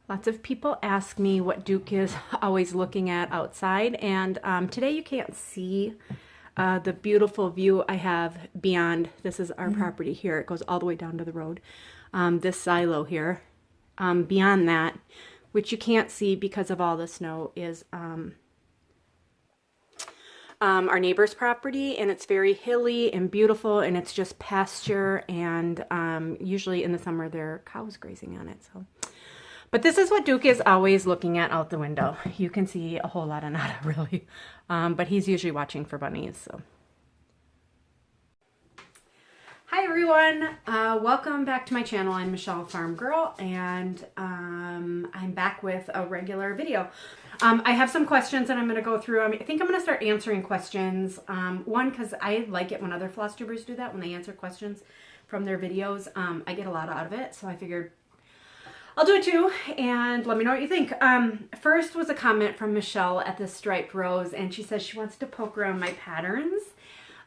Lots of people ask me what Duke is always looking at outside, and today you can't see the beautiful view I have beyond. This is our property here. It goes all the way down to the road. This silo here. Beyond that, which you can't see because of all the snow, is our neighbor's property, and it's very hilly and beautiful, and it's just pasture, and usually in the summer there are cows grazing on it. So. But this is what Duke is always looking at out the window. You can see a whole lot of nada, really. But he's usually watching for bunnies. So. Hi, everyone. Welcome back to my channel. I'm Michele Farm Girl, and I'm back with a regular video. I have some questions that I'm going to go through. I think I'm going to start answering questions. One, because I like it when other Flosstubers do that, when they answer questions from their videos. I get a lot out of it, so I figured I'll do it too, and let me know what you think. First was a comment from Michele at the striped rose, and she says she wants to poke around my patterns,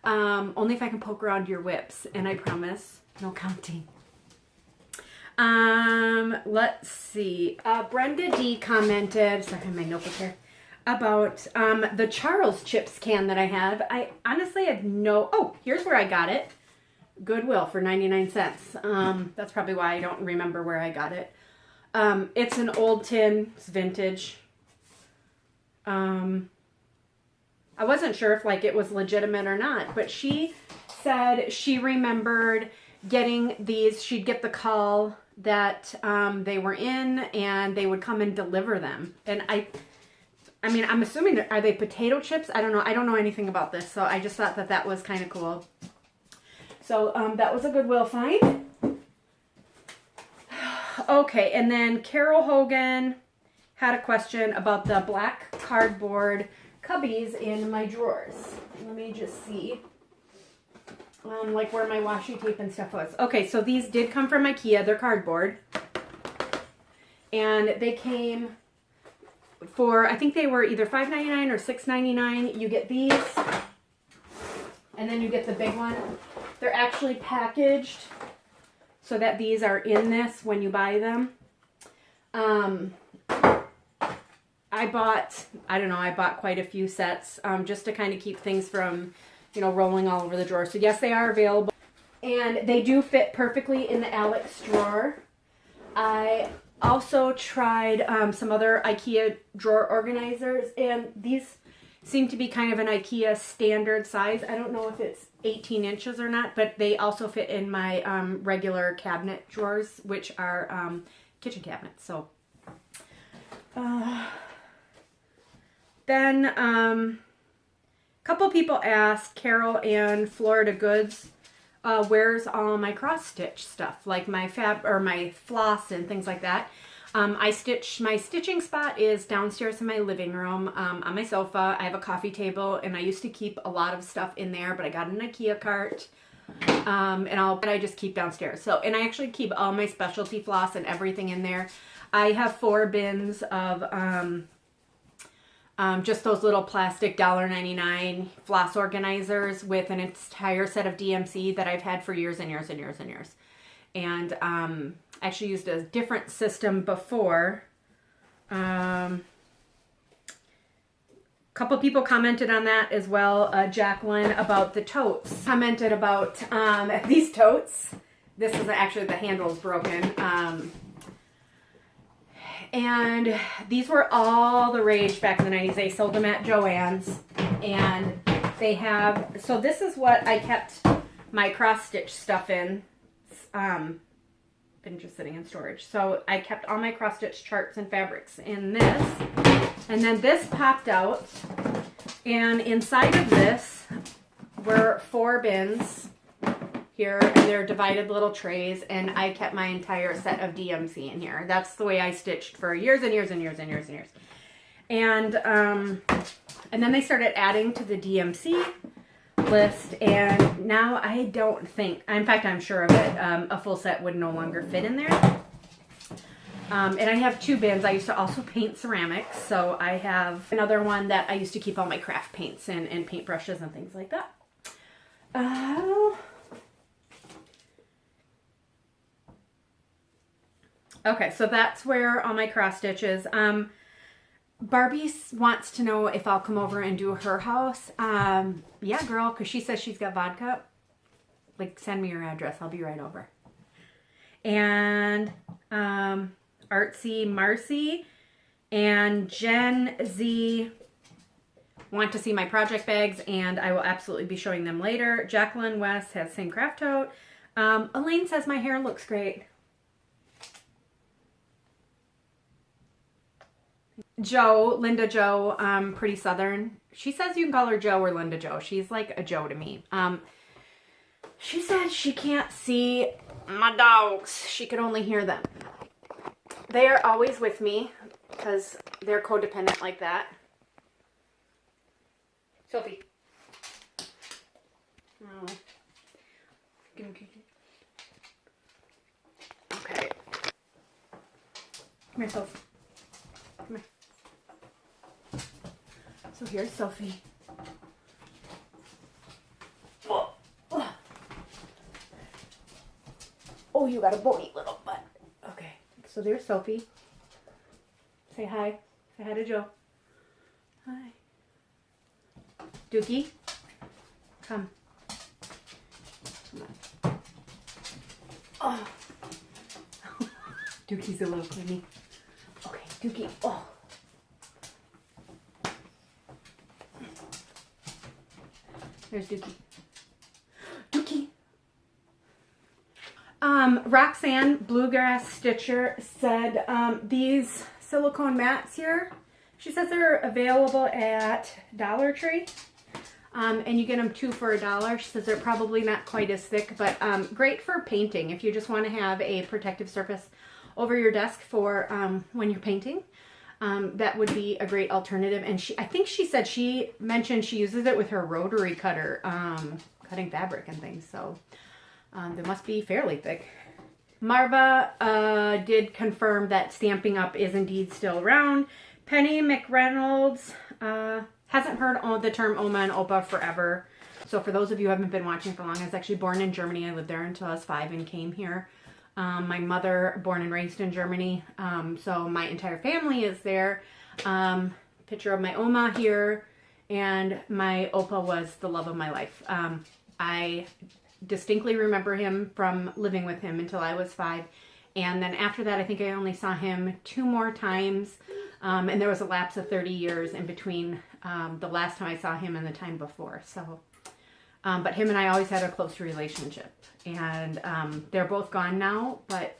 only if I can poke around your whips, and I promise, no counting. Let's see. Brenda D commented, sorry, I have my notebook here, about the Charles chips can that I have. I honestly have here's where I got it. Goodwill for 99 cents. That's probably why I don't remember where I got it. It's an old tin, it's vintage. I wasn't sure if it was legitimate or not, but she said she remembered getting these. She'd get the call that they were in, and they would come and deliver them. And I mean, I'm assuming are they potato chips? I don't know. I don't know anything about this, so I just thought that that was kind of cool. So that was a Goodwill find. Okay, and then Carol Hogan had a question about the black cardboard cubbies in my drawers. Let me just see, like where my washi tape and stuff was. Okay, so these did come from IKEA. They're cardboard. And they came for, I think they were either $5.99 or $6.99. You get these, and then you get the big one. They're actually packaged so that these are in this when you buy them. I bought quite a few sets just to kind of keep things from, rolling all over the drawer. So yes, they are available. And they do fit perfectly in the Alex drawer. I also tried some other IKEA drawer organizers, and these seem to be kind of an IKEA standard size. I don't know if it's 18 inches or not, but they also fit in my regular cabinet drawers, which are kitchen cabinets. So then a couple people asked Carol and Florida Goods, where's all my cross stitch stuff, like my my floss and things like that. My stitching spot is downstairs in my living room on my sofa. I have a coffee table, and I used to keep a lot of stuff in there, but I got an IKEA cart, and I just keep downstairs. So, and I actually keep all my specialty floss and everything in there. I have 4 bins of just those little plastic $1.99 floss organizers with an entire set of DMC that I've had for years and years and years and years. And actually used a different system before. Couple people commented on that as well. Jacqueline, about the totes. Commented about these totes. This is actually, the handle's broken. And these were all the rage back in the 90s. They sold them at Joann's. And they have, so this is what I kept my cross-stitch stuff in. Been just sitting in storage. So I kept all my cross-stitch charts and fabrics in this. And then this popped out. And inside of this were 4 bins here, and they're divided little trays, and I kept my entire set of DMC in here. That's the way I stitched for years and years and years and years and years. And then they started adding to the DMC list, and now I don't think, in fact I'm sure of it, a full set would no longer fit in there. And I have 2 bins. I used to also paint ceramics, so I have another one that I used to keep all my craft paints and paintbrushes and things like that. Okay, so that's where all my cross stitches. Barbie wants to know if I'll come over and do her house. Yeah, girl, because she says she's got vodka. Like, send me your address. I'll be right over. And Artsy Marcy and Jen Z want to see my project bags, and I will absolutely be showing them later. Jacqueline West has same craft tote. Elaine says my hair looks great. Joe, Linda Joe, pretty Southern. She says you can call her Joe or Linda Joe. She's like a Joe to me. She said she can't see my dogs. She could only hear them. They are always with me because they're codependent like that. Sophie. Oh. Okay. Come here, Sophie. Come here. So here's Sophie. Oh, you got a bony little butt. Okay, so there's Sophie. Say hi. Say hi to Joe. Hi. Dookie, come. Come on. Oh. Dookie's a little clingy. Okay, Dookie. Oh. There's Dookie. Dookie. Roxanne Bluegrass Stitcher said these silicone mats here, she says they're available at Dollar Tree. And you get them 2 for $1. She says they're probably not quite as thick, but great for painting. If you just want to have a protective surface over your desk for when you're painting, that would be a great alternative. And I think she said she mentioned she uses it with her rotary cutter, cutting fabric and things. So they must be fairly thick. Marva did confirm that Stamping Up is indeed still around. Penny McReynolds hasn't heard the term Oma and Opa forever. So for those of you who haven't been watching for long, I was actually born in Germany. I lived there until I was 5 and came here. My mother, born and raised in Germany. So my entire family is there. Picture of my Oma here. And my Opa was the love of my life. I distinctly remember him from living with him until I was 5. And then after that, I think I only saw him 2 more times. And there was a lapse of 30 years in between the last time I saw him and the time before. So, but him and I always had a close relationship. And they're both gone now. But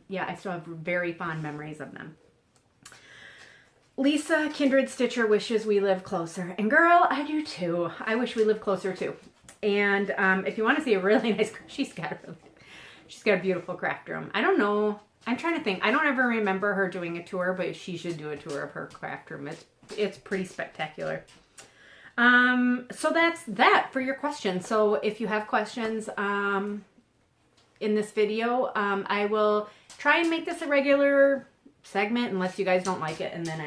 yeah, I still have very fond memories of them. Lisa Kindred Stitcher wishes we live closer. And girl, I do too. I wish we lived closer too. And if you want to see a really nice, she's got a beautiful craft room. I don't know. I'm trying to think. I don't ever remember her doing a tour, but she should do a tour of her craft room. It's pretty spectacular. So that's that for your questions. So if you have questions in this video, I will try and make this a regular segment unless you guys don't like it, and then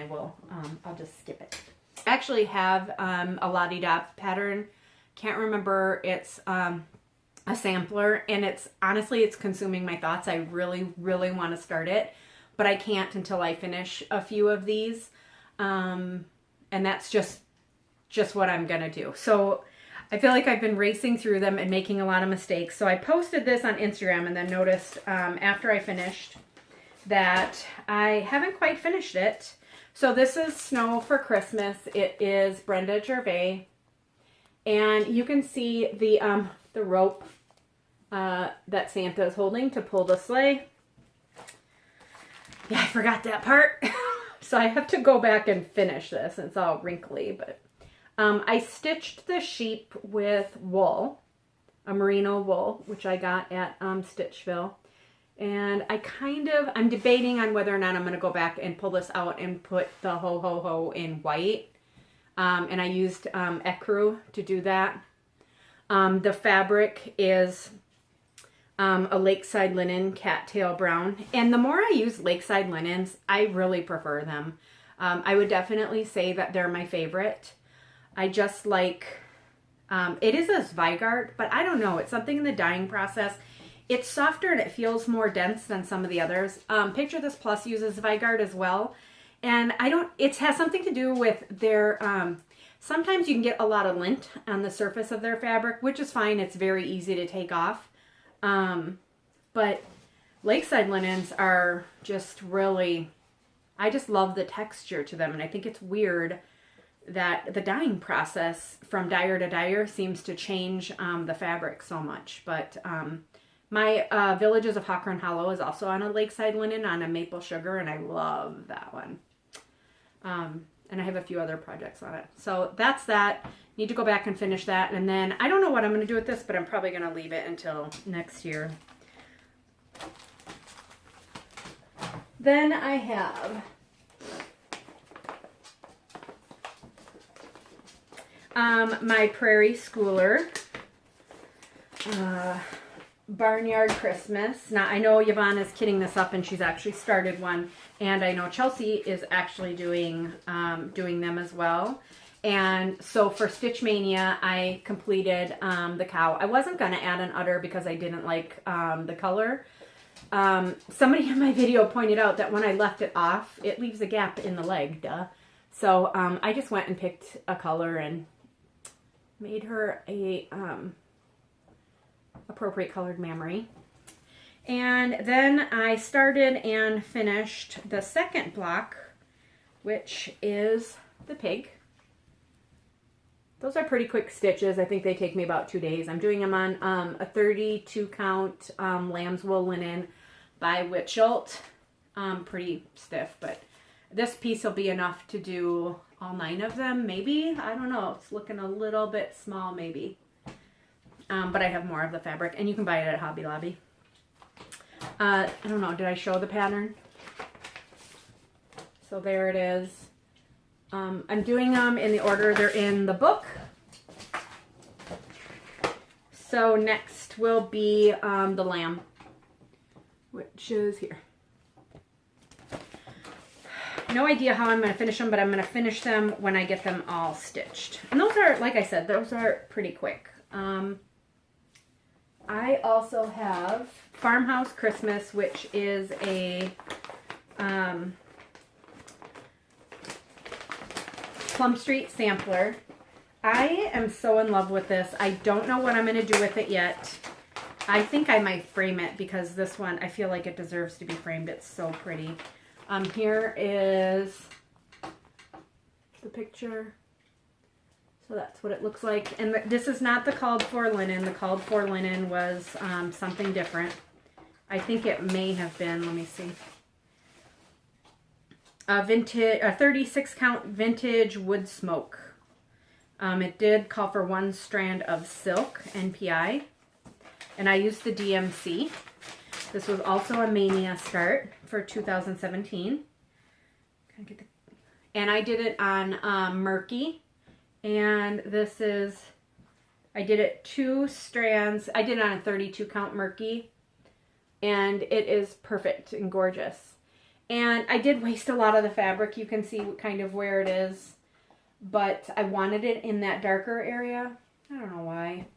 I'll just skip it. I actually have a la-di-da pattern. Can't remember. It's a sampler, and it's consuming my thoughts. I really want to start it, but I can't until I finish a few of these, and that's just what I'm gonna do. So I feel like I've been racing through them and making a lot of mistakes. So I posted this on Instagram and then noticed after I finished that I haven't quite finished it. So this is Snow for Christmas. It is Brenda Gervais, and you can see the rope that Santa is holding to pull the sleigh. Yeah, I forgot that part. So I have to go back and finish this. It's all wrinkly, but I stitched the sheep with wool, a merino wool, which I got at Stitchville. And I'm debating on whether or not I'm going to go back and pull this out and put the ho ho ho in white. And I used ecru to do that. The fabric is a Lakeside Linen Cattail Brown. And the more I use Lakeside Linens, I really prefer them. I would definitely say that they're my favorite. I just like, it is a Zweigart, but I don't know. It's something in the dyeing process. it's softer and it feels more dense than some of the others. Picture This Plus uses Vigard as well. And it has something to do with their, sometimes you can get a lot of lint on the surface of their fabric, which is fine. It's very easy to take off. But Lakeside linens are just really, I just love the texture to them. And I think it's weird that the dyeing process from dyer to dyer seems to change the fabric so much. But my Villages of Hawkhorn Hollow is also on a Lakeside linen on a maple sugar, and I love that one. And I have a few other projects on it. So that's that. Need to go back and finish that. And then I don't know what I'm going to do with this, but I'm probably going to leave it until next year. Then I have my Prairie Schooler Barnyard Christmas. Now, I know Yvonne is kitting this up, and she's actually started one. And I know Chelsea is actually doing them as well. And so for Stitch Mania, I completed the cow. I wasn't going to add an udder because I didn't like the color. Somebody in my video pointed out that when I left it off, it leaves a gap in the leg, duh. So I just went and picked a color and made her a appropriate colored memory. And then I started and finished the second block, which is the pig. Those are pretty quick stitches. I think they take me about 2 days. I'm doing them on a 32 count lamb's wool linen by Whitchelt. Pretty stiff, but this piece will be enough to do all 9 of them, maybe. I don't know. It's looking a little bit small, maybe. But I have more of the fabric, and you can buy it at Hobby Lobby. I don't know. Did I show the pattern? So there it is. I'm doing them in the order they're in the book. So next will be the lamb, which is here. No idea how I'm going to finish them, but I'm going to finish them when I get them all stitched. And those are, like I said, those are pretty quick. I also have Farmhouse Christmas, which is a Plum Street sampler. I am so in love with this. I don't know what I'm going to do with it yet. I think I might frame it because this one, I feel like it deserves to be framed. It's so pretty. Here is the picture. So that's what it looks like. And this is not the called for linen. The called for linen was something different. I think it may have been, let me see. A 36 count vintage wood smoke. It did call for 1 strand of silk NPI. And I used the DMC. This was also a Mania start for 2017. And I did it on Murky. And this is, I did it 2 strands. I did it on a 32 count Murky. And it is perfect and gorgeous. And I did waste a lot of the fabric. You can see kind of where it is. But I wanted it in that darker area. I don't know why.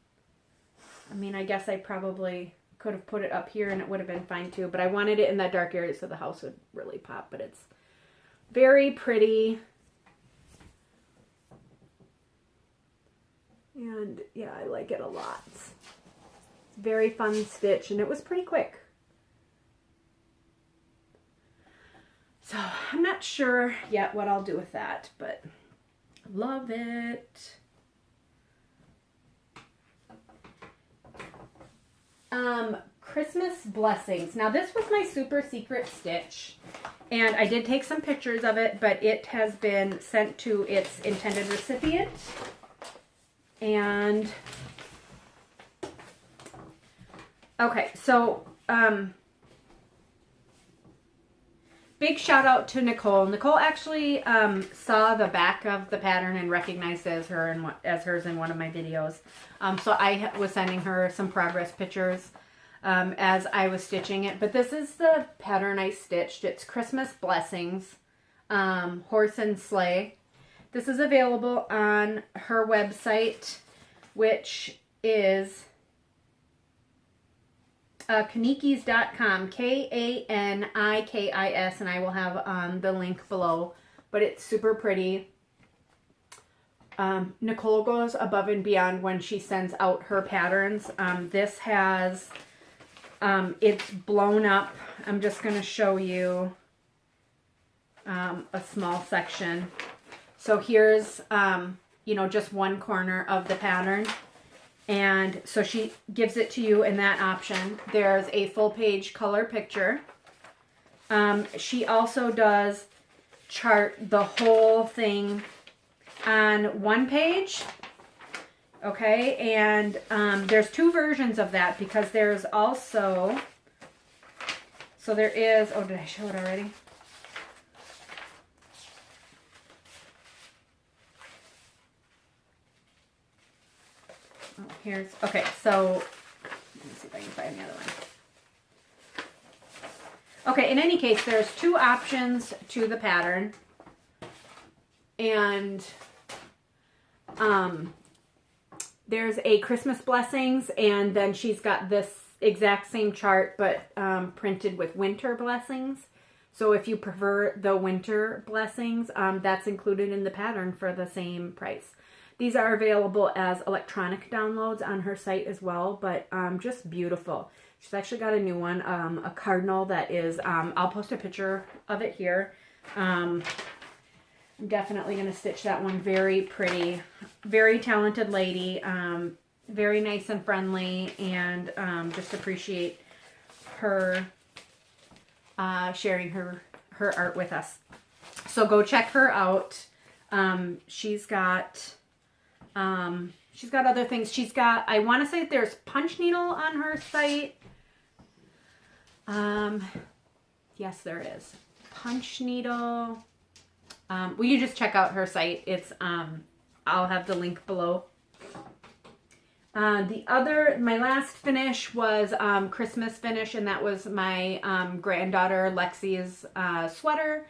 I mean, I guess I probably could have put it up here and it would have been fine too. But I wanted it in that dark area so the house would really pop. But it's very pretty. And yeah, I like it a lot. It's very fun stitch and it was pretty quick. So I'm not sure yet what I'll do with that, but love it. Christmas Blessings. Now this was my super secret stitch and I did take some pictures of it, but it has been sent to its intended recipient. And okay, so big shout out to Nicole. Nicole actually saw the back of the pattern and recognized it as hers in one of my videos. So I was sending her some progress pictures as I was stitching it. But this is the pattern I stitched. It's Christmas Blessings, Horse and Sleigh. This is available on her website, which is Kanikis.com, Kanikis, and I will have the link below. But it's super pretty. Nicole goes above and beyond when she sends out her patterns. This has, it's blown up. I'm just going to show you a small section. So here's, you know, just one corner of the pattern. And so she gives it to you in that option. There's a full page color picture. She also does chart the whole thing on one page. Okay, and there's two versions of that because there's also, so there is, oh, did I show it already? Oh, here's, okay, so let me see if I can find the other one. Okay, in any case, there's two options to the pattern. And there's a Christmas blessings, and then she's got this exact same chart, but printed with winter blessings. So if you prefer the winter blessings, that's included in the pattern for the same price. These are available as electronic downloads on her site as well, but just beautiful. She's actually got a new one, a cardinal that is, I'll post a picture of it here. I'm definitely going to stitch that one. Very pretty, very talented lady, very nice and friendly, and just appreciate her sharing her art with us. So go check her out. She's got other things. She's got, I want to say there's punch needle on her site. Yes, there is punch needle. Well, you just check out her site. It's, I'll have the link below. My last finish was, Christmas finish, and that was my, granddaughter Lexi's, sweater.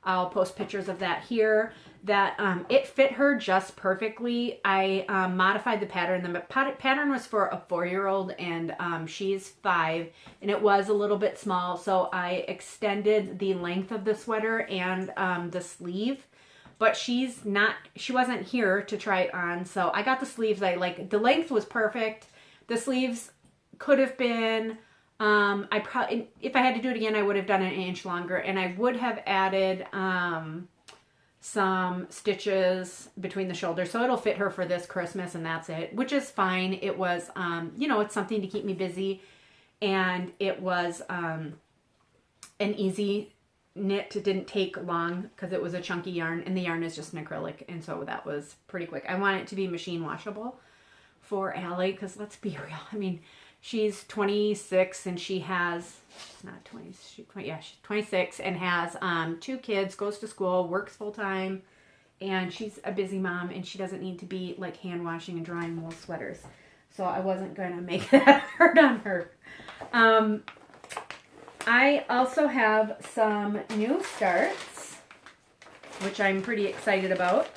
I'll post pictures of that here. That, it fit her just perfectly. I, modified the pattern. The pattern was for a 4-year-old, and, she's 5, and it was a little bit small. So I extended the length of the sweater and, the sleeve, but she wasn't here to try it on. So I got the sleeves. The length was perfect. The sleeves could have been, if I had to do it again, I would have done it an inch longer, and I would have added, some stitches between the shoulders, so it'll fit her for this Christmas, and that's it, which is fine. It was, you know, it's something to keep me busy, and it was an easy knit. It didn't take long because it was a chunky yarn, and the yarn is just an acrylic, and so that was pretty quick. I want it to be machine washable for Allie, because let's be real, I mean, she's 26, and she has, she's not 20, she's 26, and has 2 kids, goes to school, works full time, and she's a busy mom, and she doesn't need to be like hand washing and drying wool sweaters. So I wasn't going to make that hard on her. I also have some new starts, which I'm pretty excited about.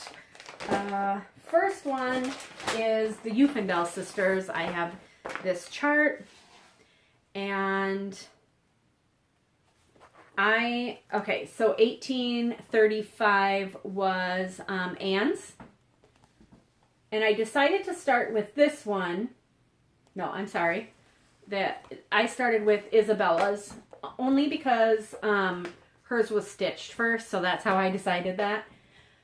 First one is the Yueqin sisters. I have this chart, and so 1835 was Anne's, and I decided to start with this one. No, I'm sorry. That I started with Isabella's only because hers was stitched first, so that's how I decided that.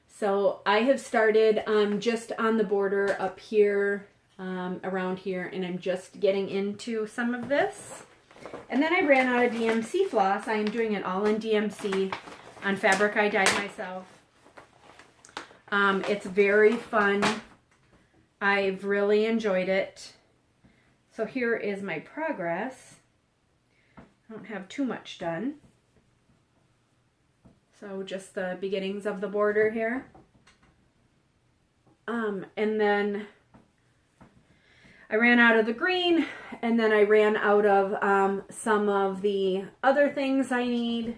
So I have started just on the border up here, around here, and I'm just getting into some of this. And then I ran out of DMC floss. I am doing it all in DMC on fabric I dyed myself. It's very fun. I've really enjoyed it. So here is my progress. I don't have too much done. So just the beginnings of the border here. And then I ran out of the green, and then I ran out of some of the other things I need,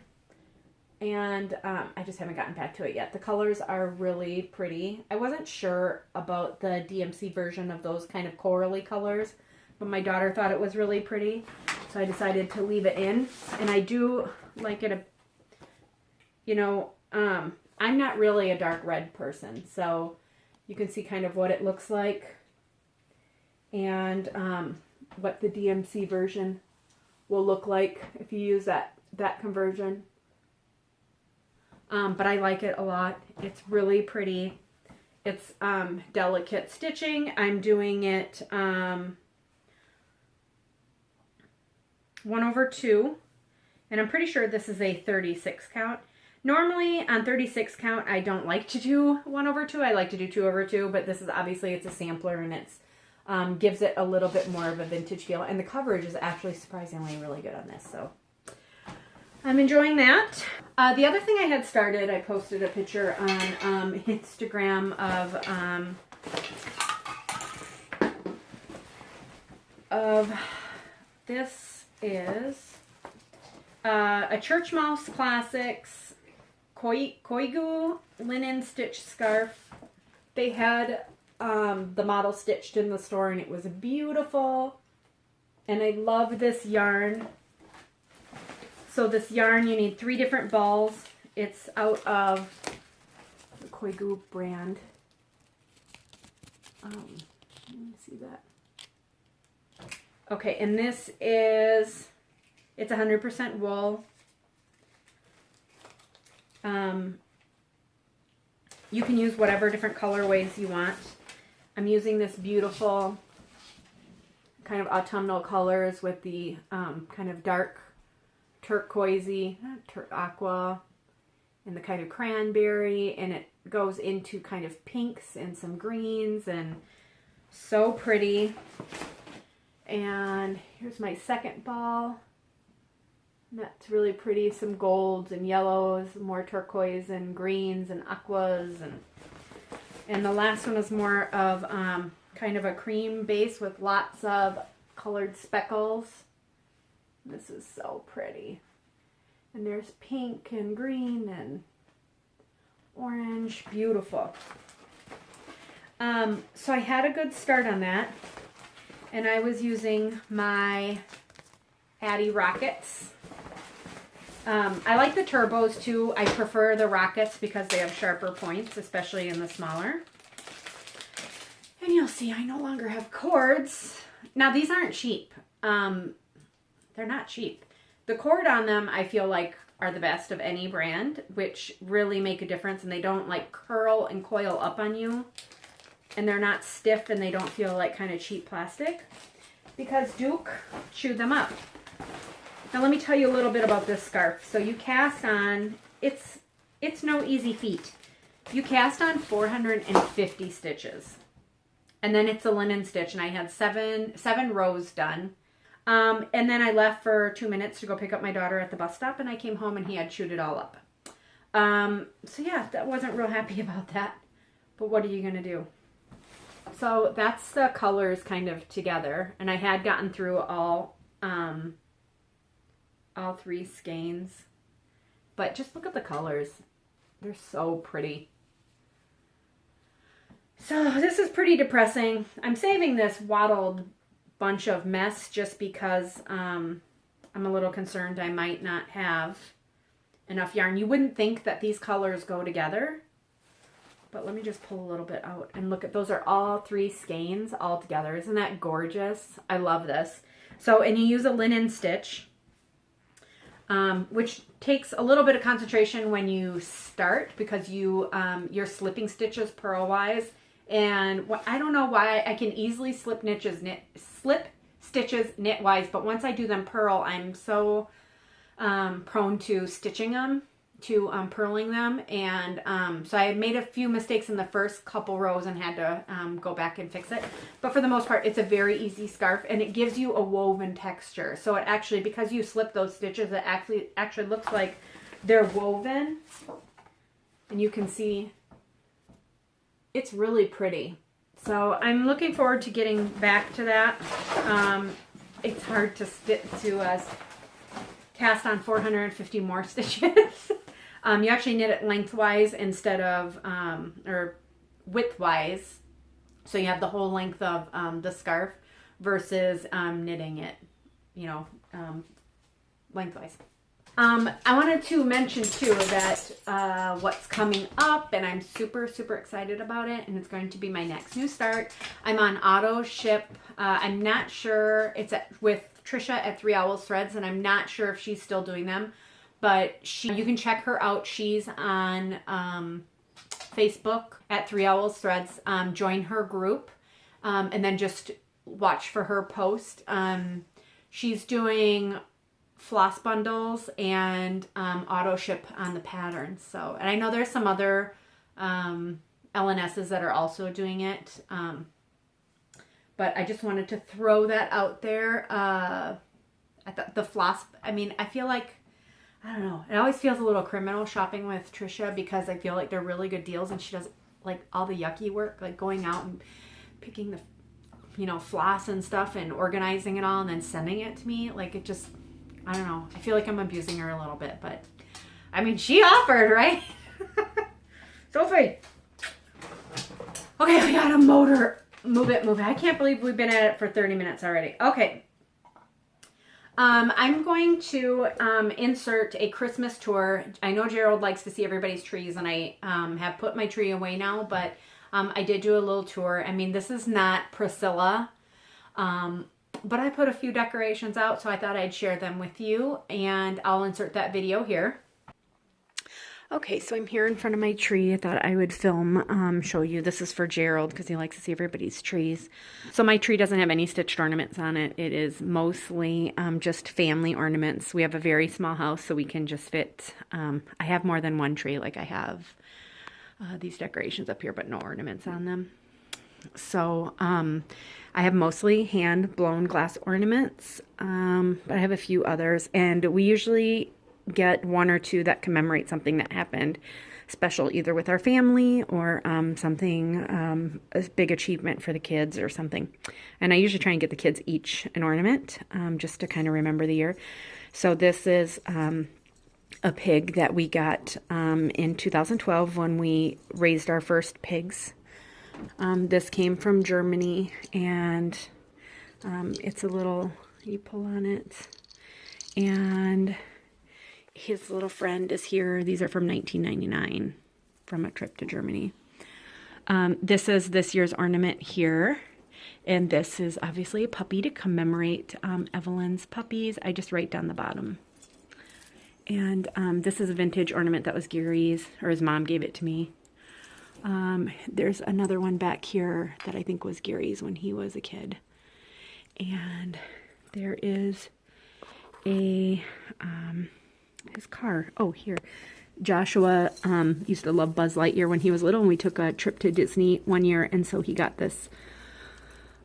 and I just haven't gotten back to it yet. The colors are really pretty. I wasn't sure about the DMC version of those kind of corally colors, but my daughter thought it was really pretty. So I decided to leave it in. And I do like it, you know, I'm not really a dark red person. So you can see kind of what it looks like. And what the DMC version will look like if you use that conversion. But I like it a lot. It's really pretty. It's delicate stitching. I'm doing it 1/2, and I'm pretty sure this is a 36 count. Normally on 36 count I don't like to do 1/2. I like to do 2/2, but this is obviously, it's a sampler, and it's gives it a little bit more of a vintage feel, and the coverage is actually surprisingly really good on this, so I'm enjoying that. The other thing I had started, I posted a picture on Instagram of this is a Church Mouse Classics Koigu linen stitch scarf. They had the model stitched in the store, and it was beautiful, and I love this yarn. So this yarn, you need 3 different balls. It's out of the Koigu brand. Let me see that. Okay, and this is, it's 100% wool. You can use whatever different colorways you want. I'm using this beautiful kind of autumnal colors with the kind of dark turquoisey, aqua, and the kind of cranberry, and it goes into kind of pinks and some greens, and so pretty. And here's my second ball. That's really pretty. Some golds and yellows, more turquoise and greens and aquas, and the last one is more of kind of a cream base with lots of colored speckles. This is so pretty. And there's pink and green and orange. Beautiful. So I had a good start on that. And I was using my Addy Rockets. I like the turbos too. I prefer the Rockets because they have sharper points, especially in the smaller. And you'll see I no longer have cords. Now these aren't cheap. They're not cheap. The cord on them, I feel like, are the best of any brand, which really make a difference, and they don't like curl and coil up on you, and they're not stiff, and they don't feel like kind of cheap plastic, because Duke chewed them up. Now let me tell you a little bit about this scarf. So you cast on, it's no easy feat. You cast on 450 stitches, and then it's a linen stitch, and I had seven rows done. And then I left for 2 minutes to go pick up my daughter at the bus stop, and I came home and he had chewed it all up. So yeah, that wasn't real happy about that, but what are you gonna do? So that's the colors kind of together, and I had gotten through all 3 skeins, but just look at the colors. They're so pretty. So this is pretty depressing. I'm saving this wattled bunch of mess just because I'm a little concerned I might not have enough yarn. You wouldn't think that these colors go together, but let me just pull a little bit out and look at, those are all 3 skeins all together. Isn't that gorgeous? I love this. So, and you use a linen stitch, which takes a little bit of concentration when you start, because you're slipping stitches purlwise. And I don't know why I can easily slip stitches knitwise, but once I do them purl, I'm so prone to stitching them, to purling them, and so I made a few mistakes in the first couple rows and had to go back and fix it. But for the most part, it's a very easy scarf, and it gives you a woven texture. So it actually, because you slip those stitches, it actually looks like they're woven, and you can see. It's really pretty. So I'm looking forward to getting back to that. It's hard to cast on 450 more stitches. You actually knit it lengthwise instead of, or widthwise. So you have the whole length of the scarf versus knitting it, lengthwise. I wanted to mention too that what's coming up, and I'm super, super excited about it, and it's going to be my next new start. I'm on auto ship. I'm not sure, it's with Trisha at 3 Owls Threads, and I'm not sure if she's still doing them, but you can check her out. She's on Facebook at 3 Owls Threads. Join her group, and then just watch for her post. She's doing floss bundles and auto ship on the patterns. So, and I know there's some other LNSs that are also doing it. But I just wanted to throw that out there. The floss, I mean, I feel like, I don't know, it always feels a little criminal shopping with Trisha because I feel like they're really good deals and she does like all the yucky work, like going out and picking the, floss and stuff and organizing it all and then sending it to me. Like it just, I don't know. I feel like I'm abusing her a little bit, but I mean, she offered, right? Sophie. Okay, we got a motor. Move it. I can't believe we've been at it for 30 minutes already. Okay. I'm going to insert a Christmas tour. I know Gerald likes to see everybody's trees, and I have put my tree away now, but I did do a little tour. I mean, this is not Priscilla, but I put a few decorations out, so I thought I'd share them with you, and I'll insert that video here. Okay, so I'm here in front of my tree. I thought I would film, show you. This is for Gerald because he likes to see everybody's trees. So my tree doesn't have any stitched ornaments on it. It is mostly just family ornaments. We have a very small house, so we can just fit, I have more than one tree. Like I have these decorations up here, but no ornaments on them. So I have mostly hand-blown glass ornaments, but I have a few others. And we usually get one or two that commemorate something that happened special, either with our family or something, a big achievement for the kids or something. And I usually try and get the kids each an ornament just to kind of remember the year. So this is a pig that we got in 2012 when we raised our first pigs. This came from Germany, and it's a little, you pull on it, and his little friend is here. These are from 1999 from a trip to Germany. This is this year's ornament here. And this is obviously a puppy to commemorate Evelyn's puppies. I just write down the bottom. And this is a vintage ornament that was Gary's, or his mom gave it to me. There's another one back here that I think was Gary's when he was a kid. And there is a his car. Oh, here. Joshua used to love Buzz Lightyear when he was little, and we took a trip to Disney one year, and so he got this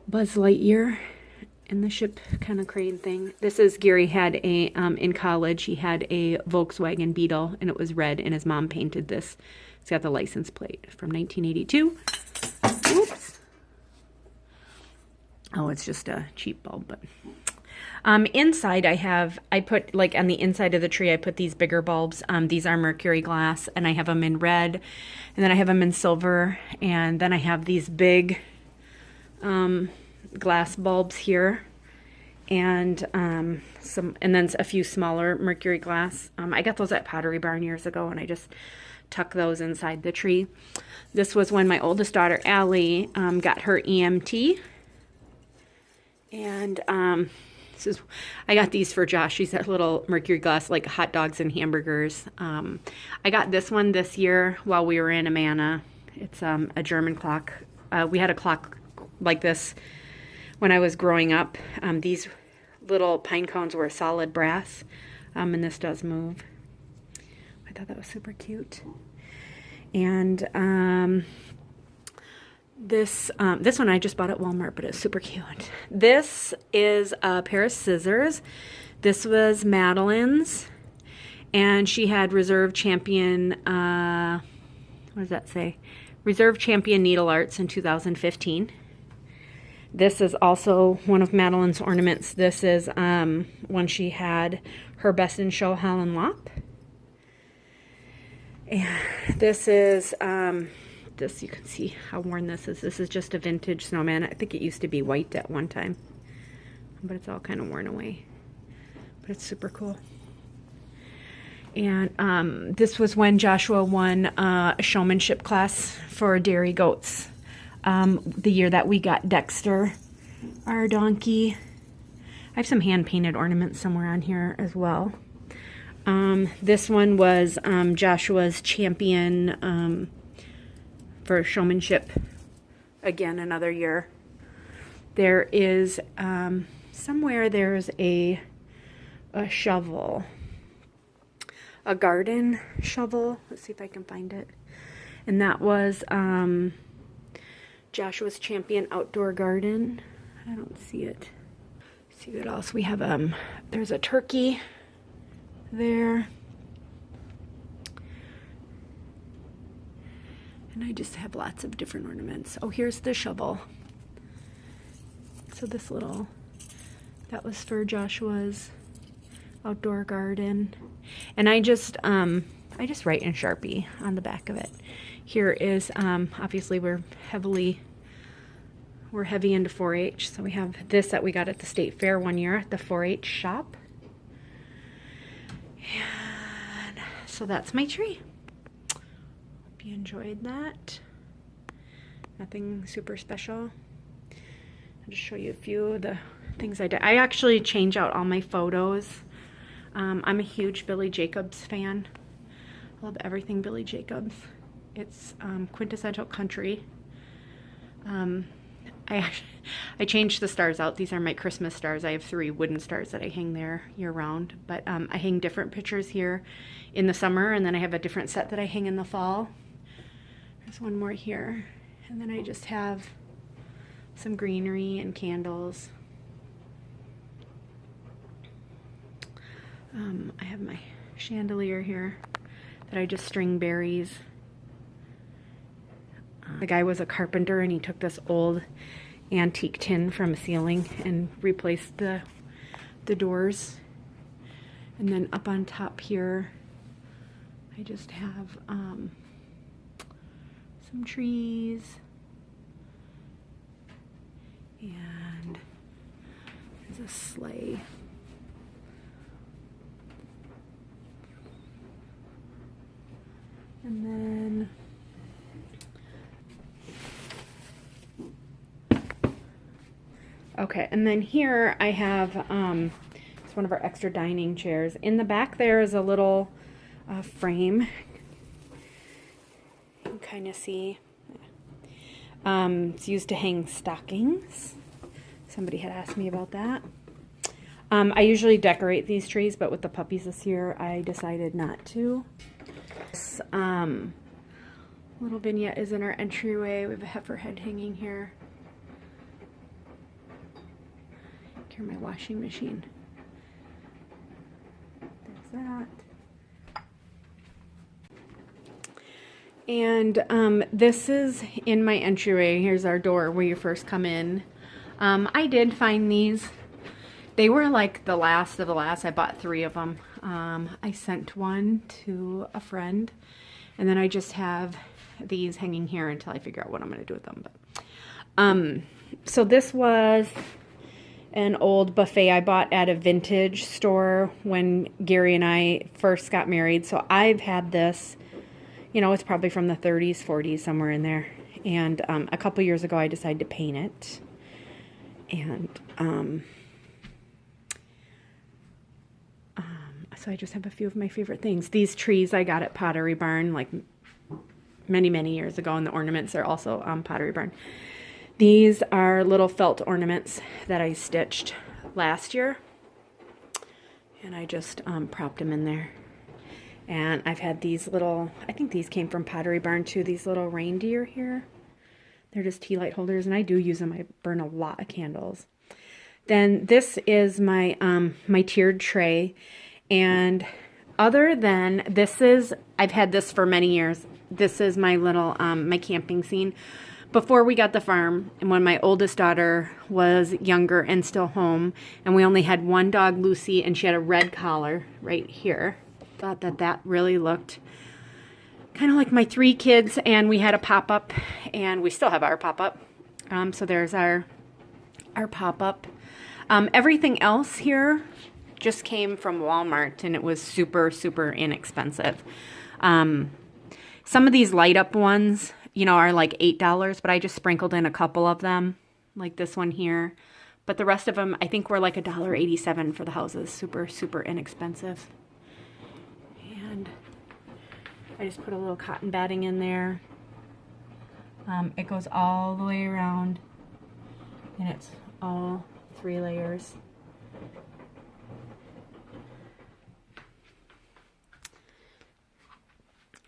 Buzz Lightyear in the ship kind of crane thing. This is Gary had a, in college, he had a Volkswagen Beetle, and it was red, and his mom painted this. It's got the license plate from 1982. Oops. Oh, it's just a cheap bulb, but... inside I put, like on the inside of the tree, I put these bigger bulbs. These are mercury glass, and I have them in red, and then I have them in silver, and then I have these big glass bulbs here, and and then a few smaller mercury glass. I got those at Pottery Barn years ago, and I just tuck those inside the tree. This was when my oldest daughter, Allie, got her EMT, and I got these for Josh. These are little mercury glass, like hot dogs and hamburgers. I got this one this year while we were in Amana. It's a German clock. We had a clock like this when I was growing up. These little pine cones were solid brass, and this does move. I thought that was super cute. And this one I just bought at Walmart, but it's super cute. This is a pair of scissors. This was Madeline's, and she had Reserve Champion, what does that say? Reserve Champion Needle Arts in 2015. This is also one of Madeline's ornaments. This is when she had her Best in Show Holland Lop. And this is... this, you can see how worn this is. This is just a vintage snowman. I think it used to be white at one time, but it's all kind of worn away. but it's super cool. And this was when Joshua won a showmanship class for dairy goats. The year that we got Dexter, our donkey. I have some hand-painted ornaments somewhere on here as well. This one was Joshua's champion for showmanship. Again, another year. There is, somewhere there's a shovel. A garden shovel. Let's see if I can find it. And that was Joshua's champion outdoor garden. I don't see it. Let's see what else we have. There's a turkey there. And I just have lots of different ornaments. Oh, here's the shovel. So this little, that was for Joshua's outdoor garden. And I just write in Sharpie on the back of it. Here is, obviously we're heavy into 4-H. So we have this that we got at the state fair one year at the 4-H shop. And so that's my tree. Hope you enjoyed that. Nothing super special. I'll just show you a few of the things I did. I actually change out all my photos. I'm a huge Billy Jacobs fan. I love everything Billy Jacobs. It's quintessential country. I changed the stars out. These are my Christmas stars. I have 3 wooden stars that I hang there year round. But I hang different pictures here in the summer, and then I have a different set that I hang in the fall. There's one more here. And then I just have some greenery and candles. I have my chandelier here that I just string berries. The guy was a carpenter, and he took this old antique tin from a ceiling and replaced the doors. And then up on top here, I just have some trees. And there's a sleigh. And then okay, and then here I have it's one of our extra dining chairs. In the back there is a little frame. You can kind of see. It's used to hang stockings. Somebody had asked me about that. I usually decorate these trees, but with the puppies this year, I decided not to. This little vignette is in our entryway. We have a heifer head hanging here. Here, my washing machine. There's that. And this is in my entryway. Here's our door where you first come in. I did find these. They were like the last of the last. I bought 3 of them. I sent one to a friend, and then I just have these hanging here until I figure out what I'm going to do with them. But so this was an old buffet I bought at a vintage store when Gary and I first got married. So I've had this, you know, it's probably from the 30s, 40s, somewhere in there. And a couple years ago, I decided to paint it. And so I just have a few of my favorite things. These trees I got at Pottery Barn like many, many years ago, and the ornaments are also Pottery Barn. These are little felt ornaments that I stitched last year, and I just propped them in there. And I've had these little, I think these came from Pottery Barn too, these little reindeer here. They're just tea light holders, and I do use them. I burn a lot of candles. Then this is my my tiered tray. And other than this is, I've had this for many years. This is my little, my camping scene. Before we got the farm, and when my oldest daughter was younger and still home, and we only had one dog, Lucy, and she had a red collar right here. Thought that that really looked kind of like my 3 kids, and we had a pop-up, and we still have our pop-up. So there's our pop-up. Everything else here just came from Walmart, and it was super, super inexpensive. Some of these light up ones, you know, are like $8, but I just sprinkled in a couple of them, like this one here. But the rest of them, I think, were like $1.87 for the houses. Super, super inexpensive. And I just put a little cotton batting in there. It goes all the way around, and it's all 3 layers.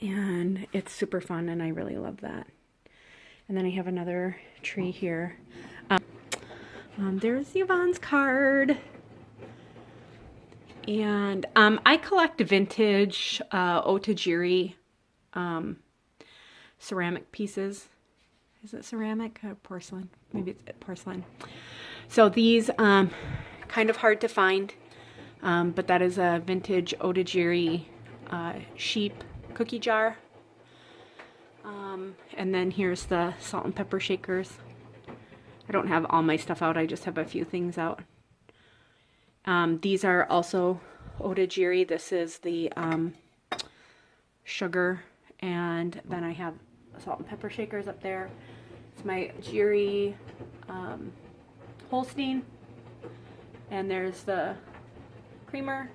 And it's super fun, and I really love that. And then I have another tree here. There's Yvonne's card. And I collect vintage otajiri ceramic pieces. Is it ceramic or porcelain? Maybe it's porcelain. So these, kind of hard to find, but that is a vintage otajiri sheep cookie jar. And then here's the salt and pepper shakers. I don't have all my stuff out. I just have a few things out. These are also otajiri. This is the sugar, and then I have salt and pepper shakers up there. It's my jiri Holstein, and there's the creamer,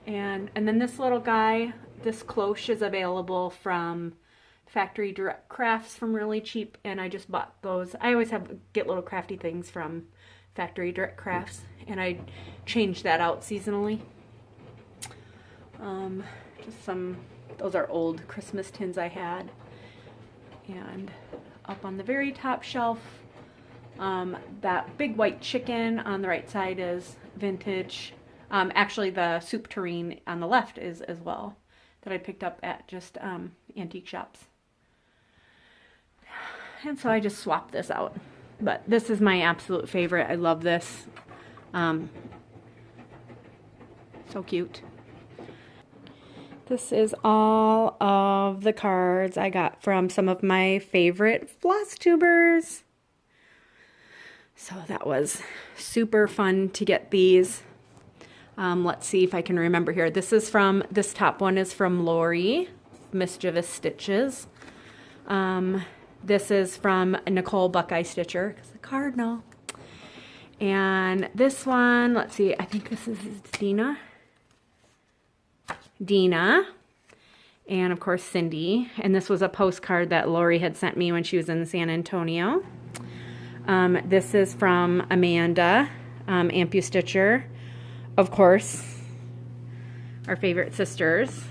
and then this little guy, this cloche is available from Factory Direct Crafts from really cheap, and I just bought those. I always get little crafty things from Factory Direct Crafts, and I change that out seasonally. Just some, those are old Christmas tins I had. And up on the very top shelf, that big white chicken on the right side is vintage. Actually, the soup tureen on the left is as well, that I picked up at just antique shops. And so I just swapped this out. But this is my absolute favorite. I love this. So cute. This is all of the cards I got from some of my favorite Flosstubers. So that was super fun to get these. Let's see if I can remember here. This top one is from Lori, Mischievous Stitches. This is from Nicole Buckeye Stitcher, because the cardinal. And this one, let's see, I think this is Dina. And of course Cindy. And this was a postcard that Lori had sent me when she was in San Antonio. This is from Amanda, Ampu Stitcher. Of course, our favorite sisters,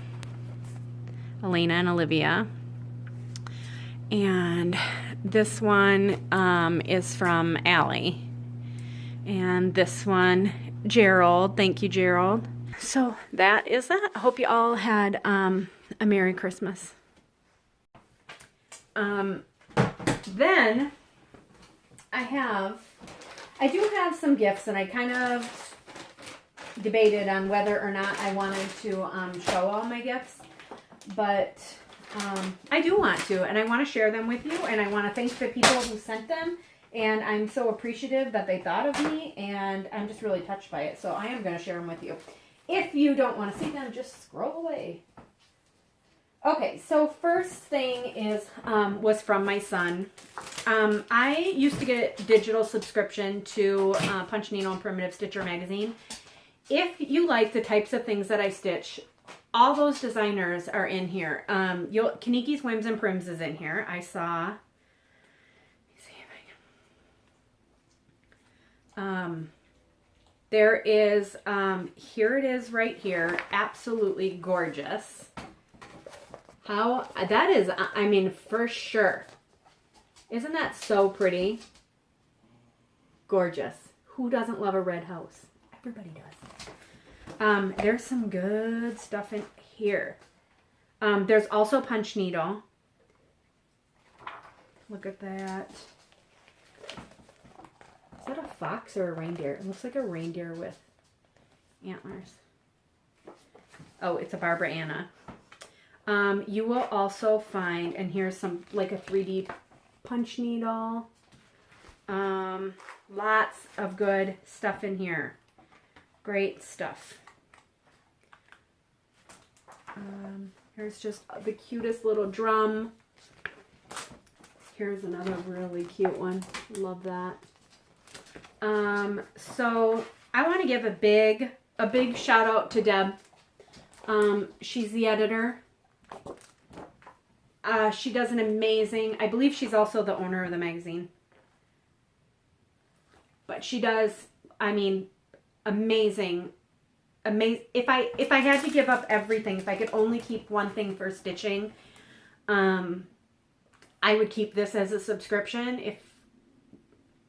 Elena and Olivia. And this one is from Allie. And this one, Gerald. Thank you, Gerald. So that is that. I hope you all had a Merry Christmas. Then I do have some gifts, and I kind of debated on whether or not I wanted to show all my gifts, but I do want to, and I want to share them with you, and I want to thank the people who sent them, and I'm so appreciative that they thought of me, and I'm just really touched by it, so I am going to share them with you. If you don't want to see them, just scroll away. Okay, so first thing is was from my son. I used to get a digital subscription to Punch Needle and Primitive Stitcher magazine. If you like the types of things that I stitch, all those designers are in here. Kaniki's Whims and Prims is in here. I saw. Let me see if I can. There is. Here it is, right here. Absolutely gorgeous. How that is. I mean, for sure. Isn't that so pretty? Gorgeous. Who doesn't love a red house? Everybody does. There's some good stuff in here. There's also Punch Needle. Look at that. Is that a fox or a reindeer? It looks like a reindeer with antlers. Oh, it's a Barbara Anna. You will also find, and here's some, like a 3D Punch Needle. Lots of good stuff in here. Great stuff. Here's just the cutest little drum. Here's another really cute one. Love that. So I want to give a big shout out to Deb. She's the editor. She does an amazing, I believe she's also the owner of the magazine. But she does, I mean, amazing. If I had to give up everything, if I could only keep one thing for stitching, I would keep this as a subscription. If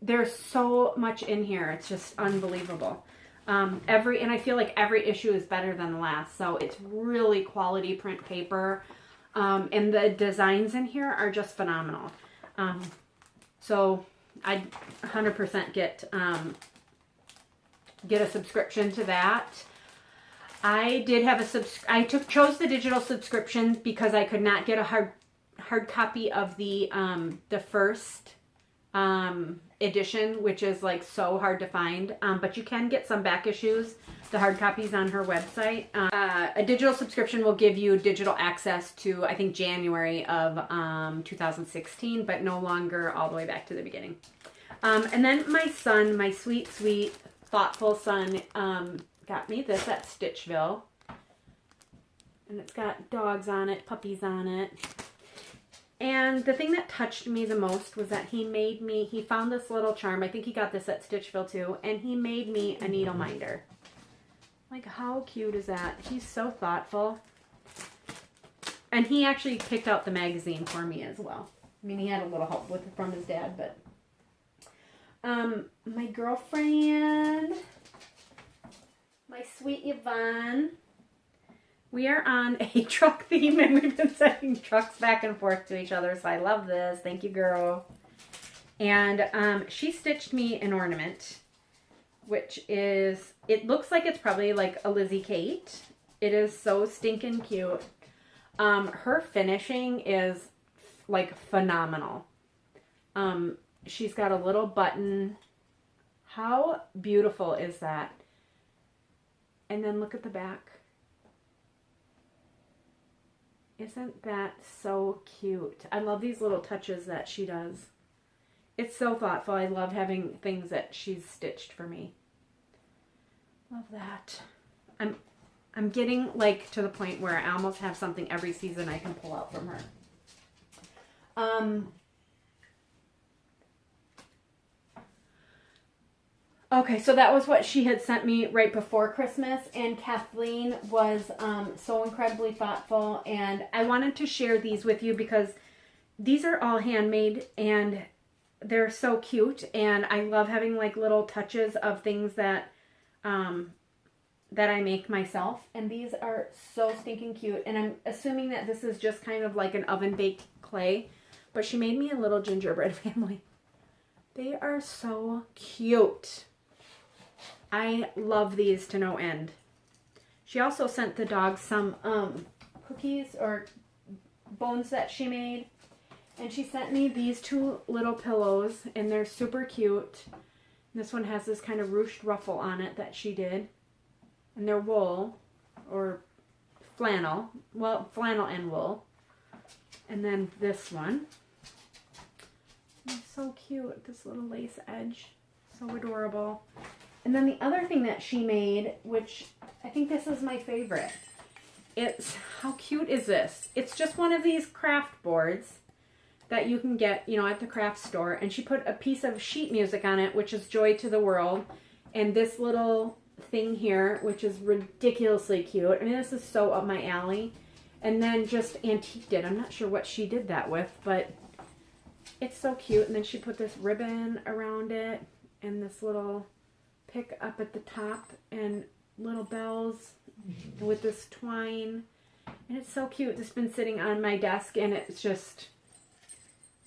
there's so much in here, it's just unbelievable. And I feel like every issue is better than the last. So it's really quality print paper. And the designs in here are just phenomenal. So I'd 100% get a subscription to that. I did have chose the digital subscription because I could not get a hard copy of the first edition, which is like so hard to find. But you can get some back issues, the hard copies on her website. A digital subscription will give you digital access to, I think, January of 2016, but no longer all the way back to the beginning. And then my son, my sweet, sweet, thoughtful son, got me this at Stitchville. And it's got dogs on it, puppies on it. And the thing that touched me the most was that he found this little charm. I think he got this at Stitchville too. And he made me a needle minder. Like, how cute is that? He's so thoughtful. And he actually picked out the magazine for me as well. I mean, he had a little help from his dad, but... my girlfriend, my sweet Yvonne, we are on a truck theme, and we've been sending trucks back and forth to each other, so I love this. Thank you, girl. And she stitched me an ornament, which is, it looks like it's probably like a Lizzie Kate. It is so stinking cute. Her finishing is like phenomenal. She's got a little button. How beautiful is that? And then look at the back. Isn't that so cute? I love these little touches that she does. It's so thoughtful. I love having things that she's stitched for me. Love that. I'm getting like to the point where I almost have something every season I can pull out from her. Okay, so that was what she had sent me right before Christmas, and Kathleen was so incredibly thoughtful, and I wanted to share these with you because these are all handmade, and they're so cute, and I love having like little touches of things that that I make myself, and these are so stinking cute, and I'm assuming that this is just kind of like an oven-baked clay, but she made me a little gingerbread family. They are so cute. I love these to no end. She also sent the dogs some cookies or bones that she made. And she sent me these two little pillows, and they're super cute. This one has this kind of ruched ruffle on it that she did. And they're wool or flannel. Well, flannel and wool. And then this one. It's so cute. This little lace edge. So adorable. And then the other thing that she made, which I think this is my favorite. It's, how cute is this? It's just one of these craft boards that you can get, you know, at the craft store. And she put a piece of sheet music on it, which is Joy to the World. And this little thing here, which is ridiculously cute. I mean, this is so up my alley. And then just antiqued it. I'm not sure what she did that with, but it's so cute. And then she put this ribbon around it and this little pick up at the top and little bells with this twine. And it's so cute. It's been sitting on my desk, and it's just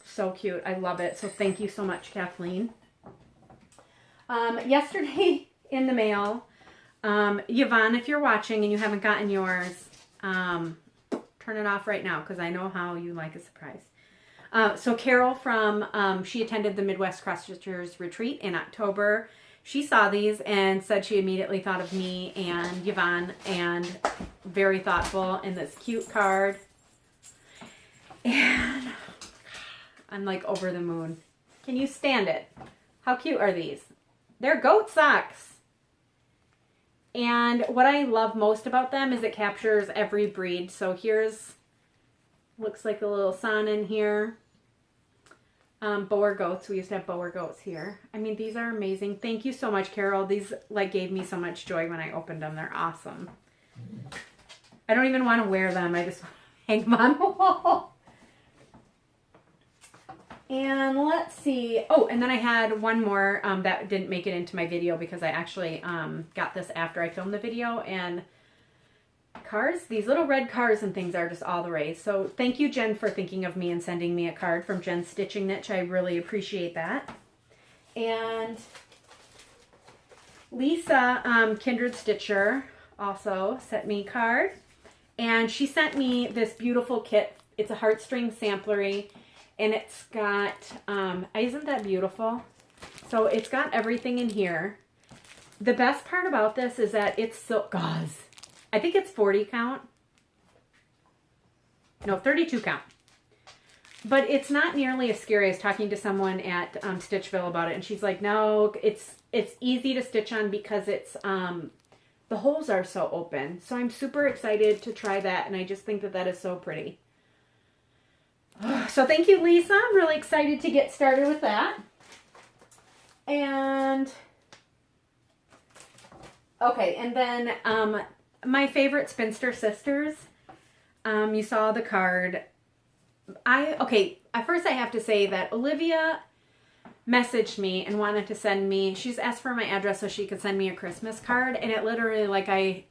so cute. I love it. So thank you so much, Kathleen. Yesterday in the mail, Yvonne, if you're watching and you haven't gotten yours, turn it off right now because I know how you like a surprise. So Carol from, she attended the Midwest Cross Stitchers retreat in October. she saw these and said she immediately thought of me and Yvonne, and very thoughtful in this cute card. And I'm like over the moon. Can you stand it? How cute are these? They're goat socks. And what I love most about them is it captures every breed. So here's, looks like a little son in here. Boer goats. We used to have Boer goats here. I mean, these are amazing. Thank you so much, Carol. These like gave me so much joy when I opened them. They're awesome. I don't even want to wear them. I just hang them on the wall. And let's see. Oh, and then I had one more that didn't make it into my video because I actually got this after I filmed the video. And cars, these little red cars and things are just all the rage. So thank you, Jen, for thinking of me and sending me a card from Jen's Stitching Niche. I really appreciate that. And Lisa, Kindred Stitcher, also sent me a card. And she sent me this beautiful kit. It's a heartstring samplery. And it's got, isn't that beautiful? So it's got everything in here. The best part about this is that it's so, guys, I think it's 40 count. No, 32 count. But it's not nearly as scary as talking to someone at Stitchville about it. And she's like, no, it's easy to stitch on because it's, the holes are so open. So I'm super excited to try that. And I just think that that is so pretty. So thank you, Lisa. I'm really excited to get started with that. And, okay, and then my favorite Spinster Sisters. You saw the card. Okay, at first I have to say that Olivia messaged me and wanted to send me, she's asked for my address so she could send me a Christmas card. And it literally, like, I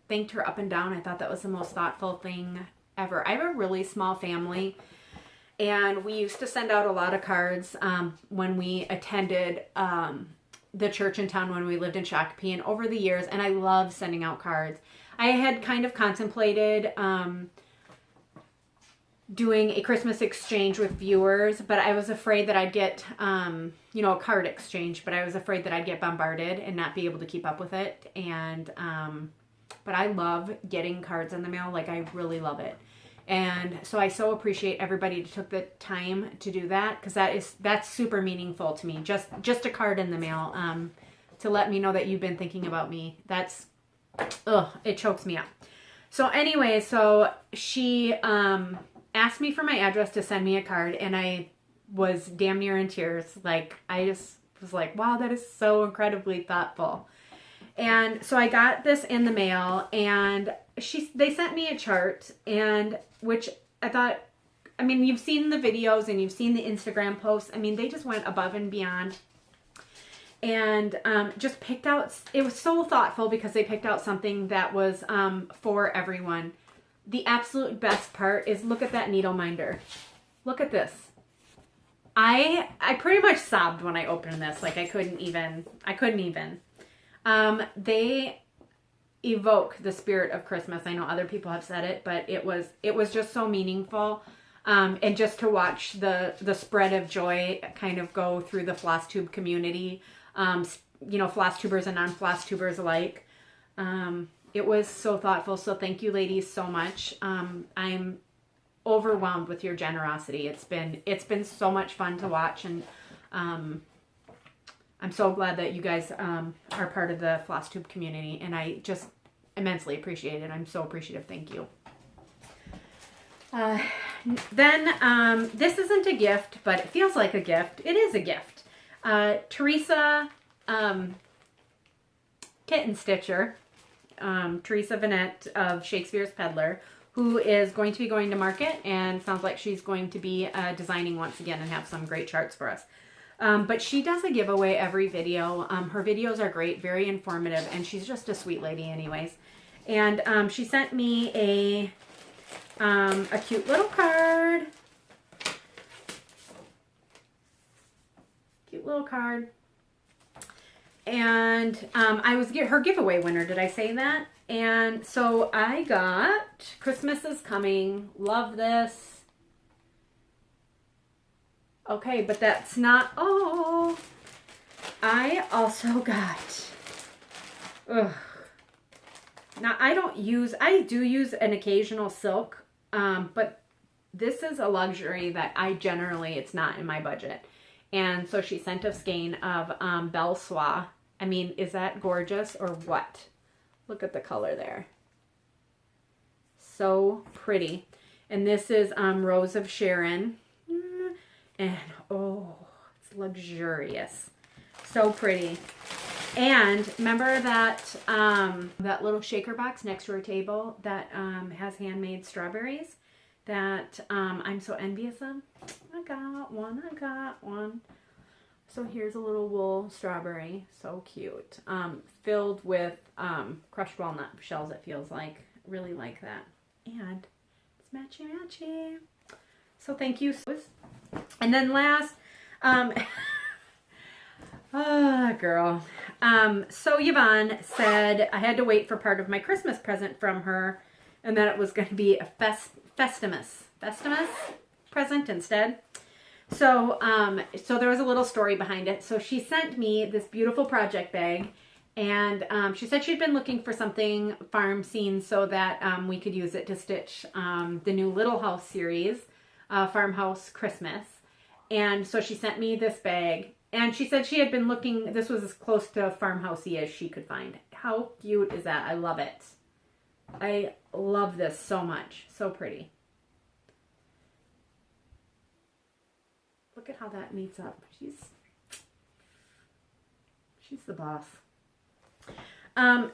thanked her up and down. I thought that was the most thoughtful thing ever. I have a really small family. And we used to send out a lot of cards when we attended the church in town when we lived in Shakopee, and over the years, and I love sending out cards. I had kind of contemplated doing a Christmas exchange with viewers, but I was afraid that I'd get, you know, a card exchange, but I was afraid that I'd get bombarded and not be able to keep up with it. And, but I love getting cards in the mail. Like, I really love it. And so I so appreciate everybody who took the time to do that, because that's super meaningful to me. Just a card in the mail to let me know that you've been thinking about me. That's, it chokes me up. So anyway, so she asked me for my address to send me a card, and I was damn near in tears. Like, I just was like, wow, that is so incredibly thoughtful. And so I got this in the mail, and they sent me a chart, and which I thought, I mean, you've seen the videos and you've seen the Instagram posts. I mean, they just went above and beyond, and just picked out, it was so thoughtful because they picked out something that was for everyone. The absolute best part is, look at that needle minder. Look at this. I pretty much sobbed when I opened this. Like, I couldn't even. They evoke the spirit of Christmas. I know other people have said it, but it was just so meaningful. And just to watch the spread of joy kind of go through the Flosstube community, you know, Flosstubers and non-Flosstubers alike. It was so thoughtful. So thank you, ladies, so much. I'm overwhelmed with your generosity. It's been so much fun to watch, and I'm so glad that you guys are part of the Flosstube community, and I just immensely appreciate it. I'm so appreciative. Thank you. Then this isn't a gift, but it feels like a gift. It is a gift. Teresa Kitten Stitcher, Teresa Vanette of Shakespeare's Peddler, who is going to be going to market, and sounds like she's going to be designing once again and have some great charts for us. But she does a giveaway every video. Her videos are great, very informative, and she's just a sweet lady anyways. And she sent me a cute little card. Cute little card. And I was her giveaway winner. Did I say that? And so I got Christmas is Coming. Love this. Okay, but that's not all. I also got, ugh. Now I do use an occasional silk, but this is a luxury that it's not in my budget. And so she sent a skein of Belle Soie. I mean, is that gorgeous or what? Look at the color there. So pretty. And this is Rose of Sharon. And oh, it's luxurious. So pretty. And remember that that little shaker box next to our table that has handmade strawberries that I'm so envious of? I got one. So here's a little wool strawberry. So cute. Filled with crushed walnut shells, it feels like. Really like that. And it's matchy. So thank you. And then last, girl. So Yvonne said I had to wait for part of my Christmas present from her, and that it was going to be a Festivus present instead. So, so there was a little story behind it. So she sent me this beautiful project bag, and she said she'd been looking for something farm scene so that we could use it to stitch the new Little House series, Farmhouse Christmas. And so she sent me this bag, and she said she had been looking, this was as close to farmhousey as she could find. How cute is that? I love it. I love this so much. So pretty. Look at how that meets up. She's the boss.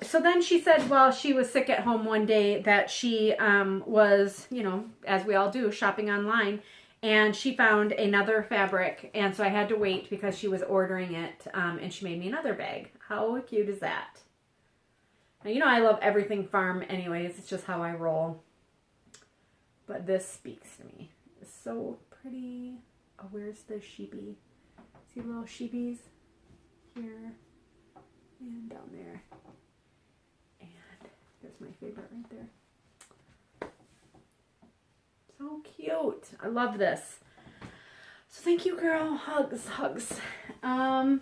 So then she said, well, she was sick at home one day that she was, you know, as we all do, shopping online. And she found another fabric, and so I had to wait because she was ordering it, and she made me another bag. How cute is that? Now, you know I love everything farm anyways. It's just how I roll. But this speaks to me. It's so pretty. Oh, where's the sheepy? See little sheepies? Here and down there. And here's my favorite right there. So cute. I love this. So thank you, girl. Hugs. I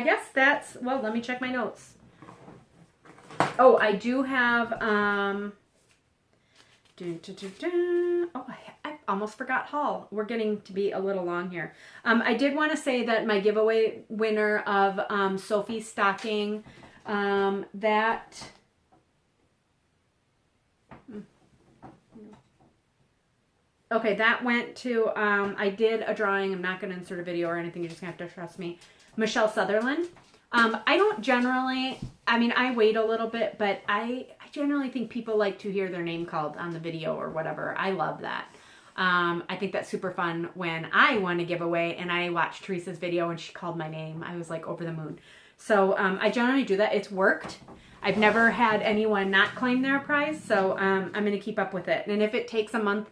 guess that's, well, let me check my notes. Oh, I do have, oh, I almost forgot haul. We're getting to be a little long here. I did want to say that my giveaway winner of Sophie's stocking, that... Okay, that went to, I did a drawing. I'm not going to insert a video or anything. You're just going to have to trust me. Michele Sutherland. I don't generally, I mean, I wait a little bit, but I generally think people like to hear their name called on the video or whatever. I love that. I think that's super fun when I won a giveaway and I watched Teresa's video and she called my name. I was like over the moon. So I generally do that. It's worked. I've never had anyone not claim their prize, so I'm going to keep up with it. And if it takes a month,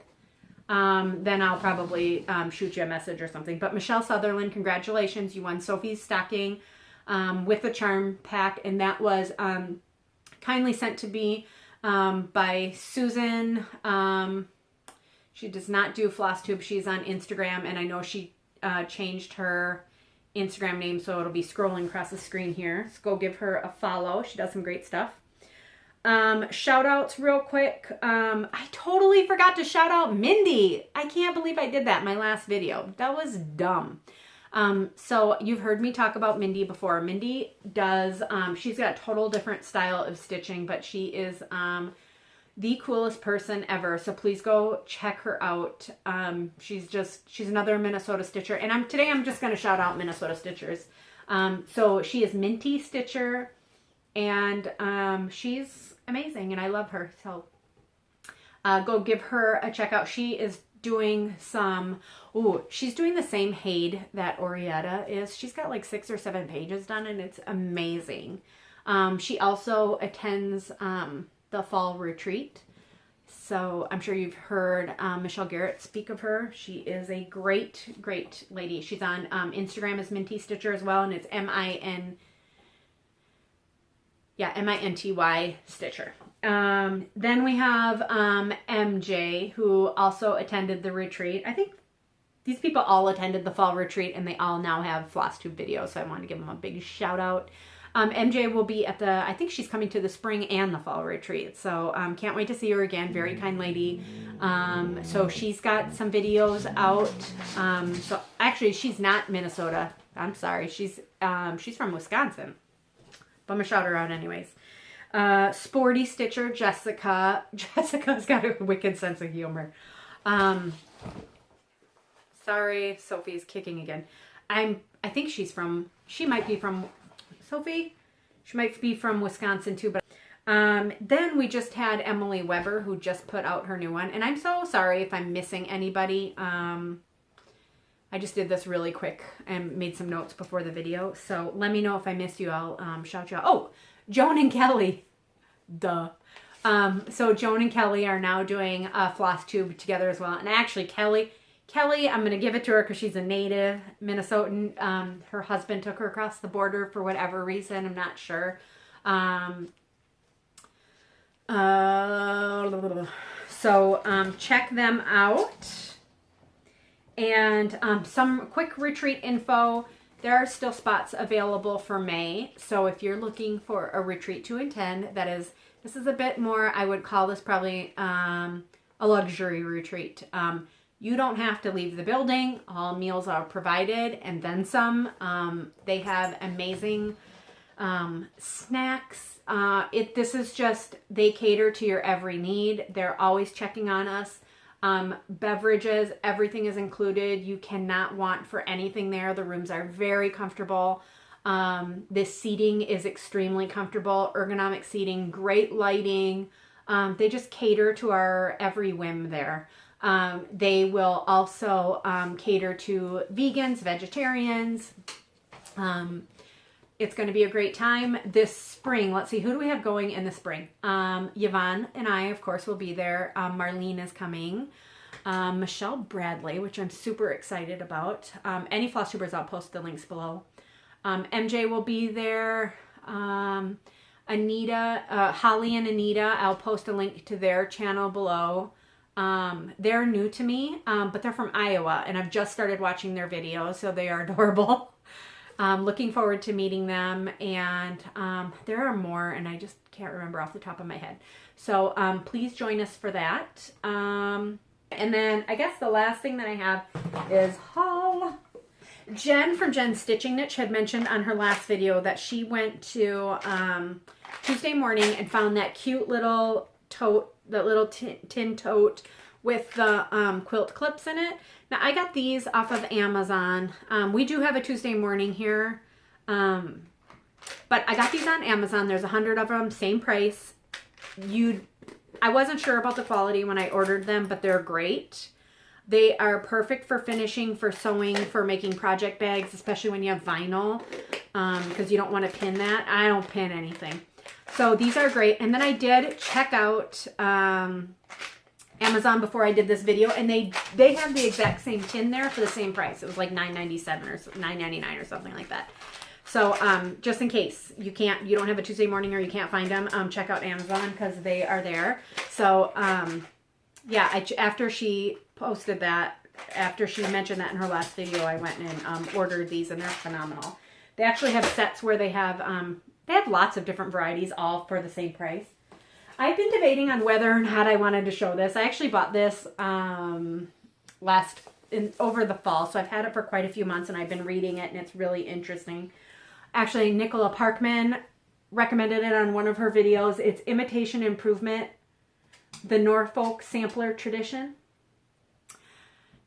then I'll probably shoot you a message or something. But Michele Sutherland, congratulations. You won Sophie's stocking with the charm pack. And that was kindly sent to me by Susan. She does not do Flosstube. She's on Instagram. And I know she changed her Instagram name, so it'll be scrolling across the screen here. So go give her a follow. She does some great stuff. Shout outs real quick. I totally forgot to shout out Mindy. I can't believe I did that in my last video. That was dumb. So you've heard me talk about Mindy before. Mindy does, she's got a total different style of stitching, but she is, the coolest person ever. So please go check her out. She's another Minnesota stitcher. And today I'm just going to shout out Minnesota stitchers. So she is Minty Stitcher, and, she's amazing, and I love her. So go give her a check out. She is doing she's doing the same Haid that Orietta is. She's got like 6 or 7 pages done, and it's amazing. She also attends the fall retreat. So I'm sure you've heard Michelle Garrett speak of her. She is a great, great lady. She's on Instagram as Minty Stitcher as well, and it's M-I-N-T-Y Stitcher. Then we have MJ, who also attended the retreat. I think these people all attended the fall retreat, and they all now have Flosstube videos, so I wanted to give them a big shout out. MJ will be at I think she's coming to the spring and the fall retreat. So can't wait to see her again. Very kind lady. So she's got some videos out. So actually, she's not Minnesota. I'm sorry. She's from Wisconsin. But I'm going to shout her out anyways. Sporty Stitcher, Jessica. Jessica's got a wicked sense of humor. Sorry, Sophie's kicking again. I think she might be from... Sophie, she might be from Wisconsin too, but then we just had Emily Weber, who just put out her new one, and I'm so sorry if I'm missing anybody. I just did this really quick and made some notes before the video, so let me know if I missed you. I'll shout you out. Oh, Joan and Kelly, duh. So Joan and Kelly are now doing a Flosstube together as well, and actually Kelly, I'm going to give it to her because she's a native Minnesotan. Her husband took her across the border for whatever reason. I'm not sure. So check them out. And some quick retreat info. There are still spots available for May. So if you're looking for a retreat to attend, this is a bit more, I would call this probably a luxury retreat. You don't have to leave the building. All meals are provided and then some. They have amazing snacks. This is just, they cater to your every need. They're always checking on us. Beverages, everything is included. You cannot want for anything there. The rooms are very comfortable. This seating is extremely comfortable. Ergonomic seating, great lighting. They just cater to our every whim there. They will also cater to vegans, vegetarians. It's going to be a great time this spring. Let's see, who do we have going in the spring? Yvonne and I, of course, will be there. Marlene is coming. Michele Bradley, which I'm super excited about. Any Flosstubers, I'll post the links below. MJ will be there. Anita, Holly and Anita, I'll post a link to their channel below. They're new to me, but they're from Iowa, and I've just started watching their videos, so they are adorable. Looking forward to meeting them, and there are more, and I just can't remember off the top of my head. So please join us for that. And then I guess the last thing that I have is haul. Jen from Jen's Stitching Niche had mentioned on her last video that she went to Tuesday morning and found that cute little tote, that little tin tote with the quilt clips in it. Now I got these off of Amazon. We do have a Tuesday morning here, but I got these on Amazon. There's 100 of them, same price. I wasn't sure about the quality when I ordered them, but they're great. They are perfect for finishing, for sewing, for making project bags, especially when you have vinyl, because you don't want to pin that. I don't pin anything. So these are great. And then I did check out Amazon before I did this video, and they have the exact same tin there for the same price. It was like $9.97 or $9.99 or something like that. So just in case you don't have a Tuesday morning or you can't find them, check out Amazon because they are there. So yeah, after she posted that, after she mentioned that in her last video, I went and ordered these, and they're phenomenal. They actually have sets where they have lots of different varieties, all for the same price. I've been debating on whether or not I wanted to show this. I actually bought this over the fall, so I've had it for quite a few months, and I've been reading it, and it's really interesting. Actually, Nicola Parkman recommended it on one of her videos. It's Imitation Improvement, the Norfolk Sampler Tradition.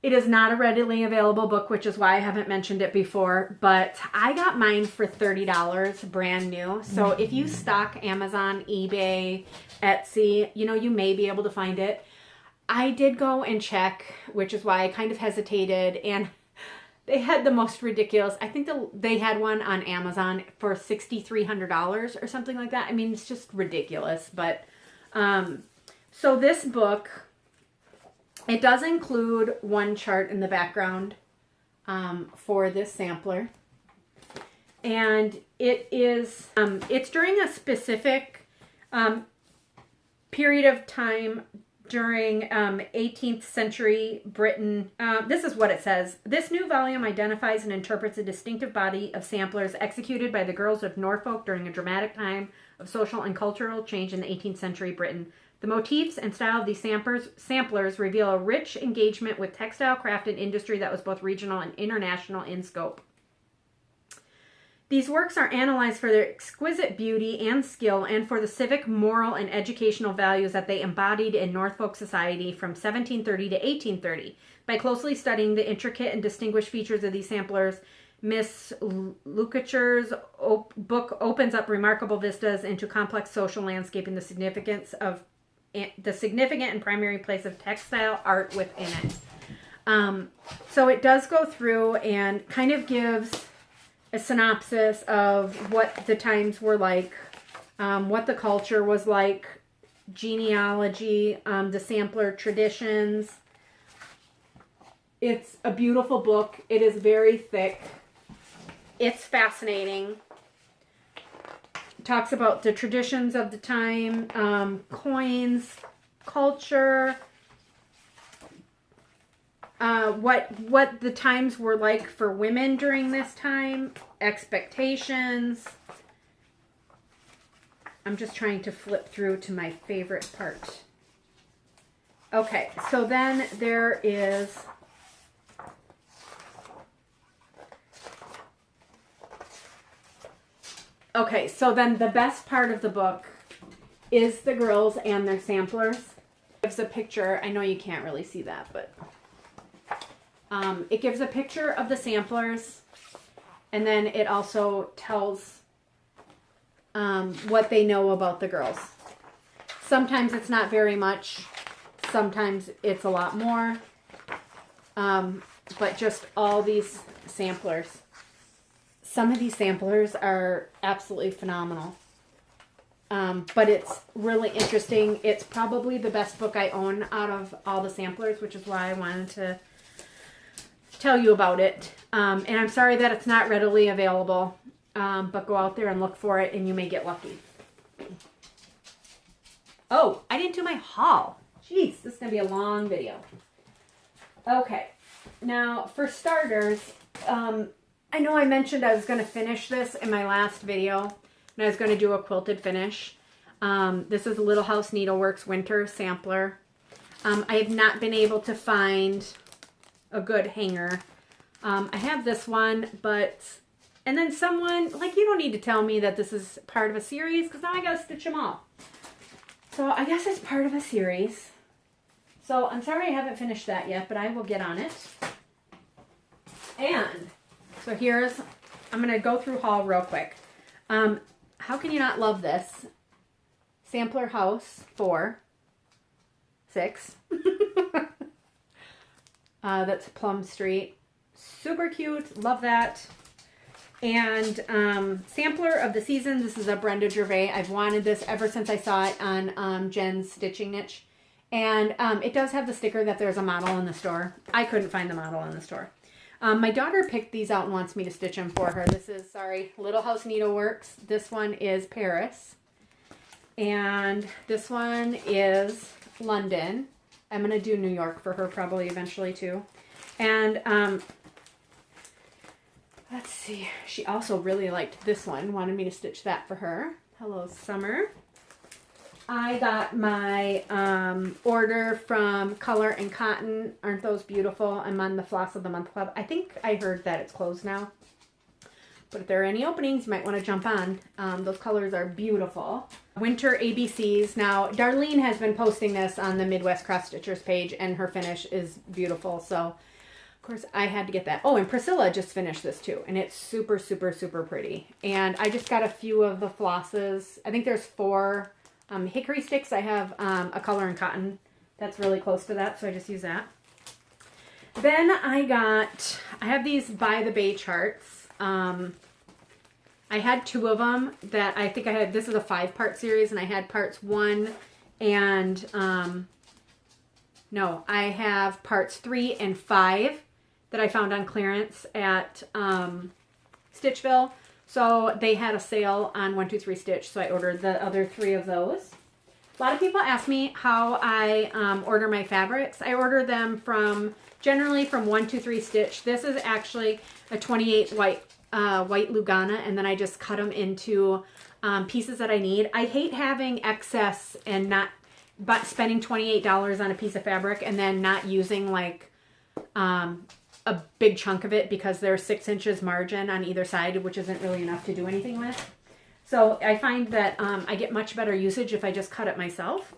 It is not a readily available book, which is why I haven't mentioned it before, but I got mine for $30, brand new. So if you stock Amazon, eBay, Etsy, you may be able to find it. I did go and check, which is why I kind of hesitated, and they had the most ridiculous, I think they had one on Amazon for $6,300 or something like that. I mean, it's just ridiculous, but so this book, it does include one chart in the background for this sampler. And it is, it's during a specific period of time during 18th century Britain. This is what it says. This new volume identifies and interprets a distinctive body of samplers executed by the girls of Norfolk during a dramatic time of social and cultural change in the 18th century Britain. The motifs and style of these samplers reveal a rich engagement with textile craft and industry that was both regional and international in scope. These works are analyzed for their exquisite beauty and skill and for the civic, moral, and educational values that they embodied in Norfolk society from 1730 to 1830. By closely studying the intricate and distinguished features of these samplers, Miss Lucachure's book opens up remarkable vistas into complex social landscape and the significant and primary place of textile art within it. So it does go through and kind of gives a synopsis of what the times were like, what the culture was like, genealogy, the sampler traditions. It's a beautiful book. It is very thick. It's fascinating. It talks about the traditions of the time, coins, culture, what the times were like for women during this time, expectations. I'm just trying to flip through to my favorite part. Okay, so then there is okay, so then the best part of the book is the girls and their samplers. It gives a picture. I know you can't really see that, but it gives a picture of the samplers, and then it also tells what they know about the girls. Sometimes it's not very much. Sometimes it's a lot more. But just all these samplers. Some of these samplers are absolutely phenomenal. But it's really interesting. It's probably the best book I own out of all the samplers, which is why I wanted to tell you about it. And I'm sorry that it's not readily available, but go out there and look for it and you may get lucky. Oh, I didn't do my haul. Jeez, this is going to be a long video. Okay, now for starters, I know I mentioned I was going to finish this in my last video, and I was going to do a quilted finish. This is Little House Needleworks Winter Sampler. I have not been able to find a good hanger. I have this one, but, and then someone, like, you don't need to tell me that this is part of a series, because now I got to stitch them all. So I guess it's part of a series. So I'm sorry I haven't finished that yet, but I will get on it. And so here's, I'm going to go through haul real quick. How can you not love this? Sampler House 4, 6. That's Plum Street. Super cute. Love that. And Sampler of the Season. This is a Brenda Gervais. I've wanted this ever since I saw it on Jen's Stitching Niche. And it does have the sticker that there's a model in the store. I couldn't find the model in the store. My daughter picked these out and wants me to stitch them for her. This is, Little House Needleworks. This one is Paris. And this one is London. I'm going to do New York for her probably eventually too. And let's see. She also really liked this one. Wanted me to stitch that for her. Hello, Summer. I got my order from Color and Cotton. Aren't those beautiful? I'm on the Floss of the Month Club. I think I heard that it's closed now. But if there are any openings, you might want to jump on. Those colors are beautiful. Winter ABCs. Now, Darlene has been posting this on the Midwest Cross Stitchers page, and her finish is beautiful. So, of course, I had to get that. Oh, and Priscilla just finished this too, and it's super, super, super pretty. And I just got a few of the flosses. I think there's 4 hickory sticks. I have a Color and Cotton that's really close to that, so I just use that. Then I have these By the Bay charts. I had 2 of them that I think I had. This is a 5-part series, and I had parts 1 and no, I have parts 3 and 5 that I found on clearance at Stitchville. So they had a sale on 1, 2, 3 Stitch, so I ordered the other 3 of those. A lot of people ask me how I order my fabrics. I order them generally from 123 Stitch. This is actually a 28 white Lugana, and then I just cut them into pieces that I need. I hate having excess and but spending $28 on a piece of fabric and then not using like a big chunk of it because there's 6 inches margin on either side, which isn't really enough to do anything with. So I find that I get much better usage if I just cut it myself.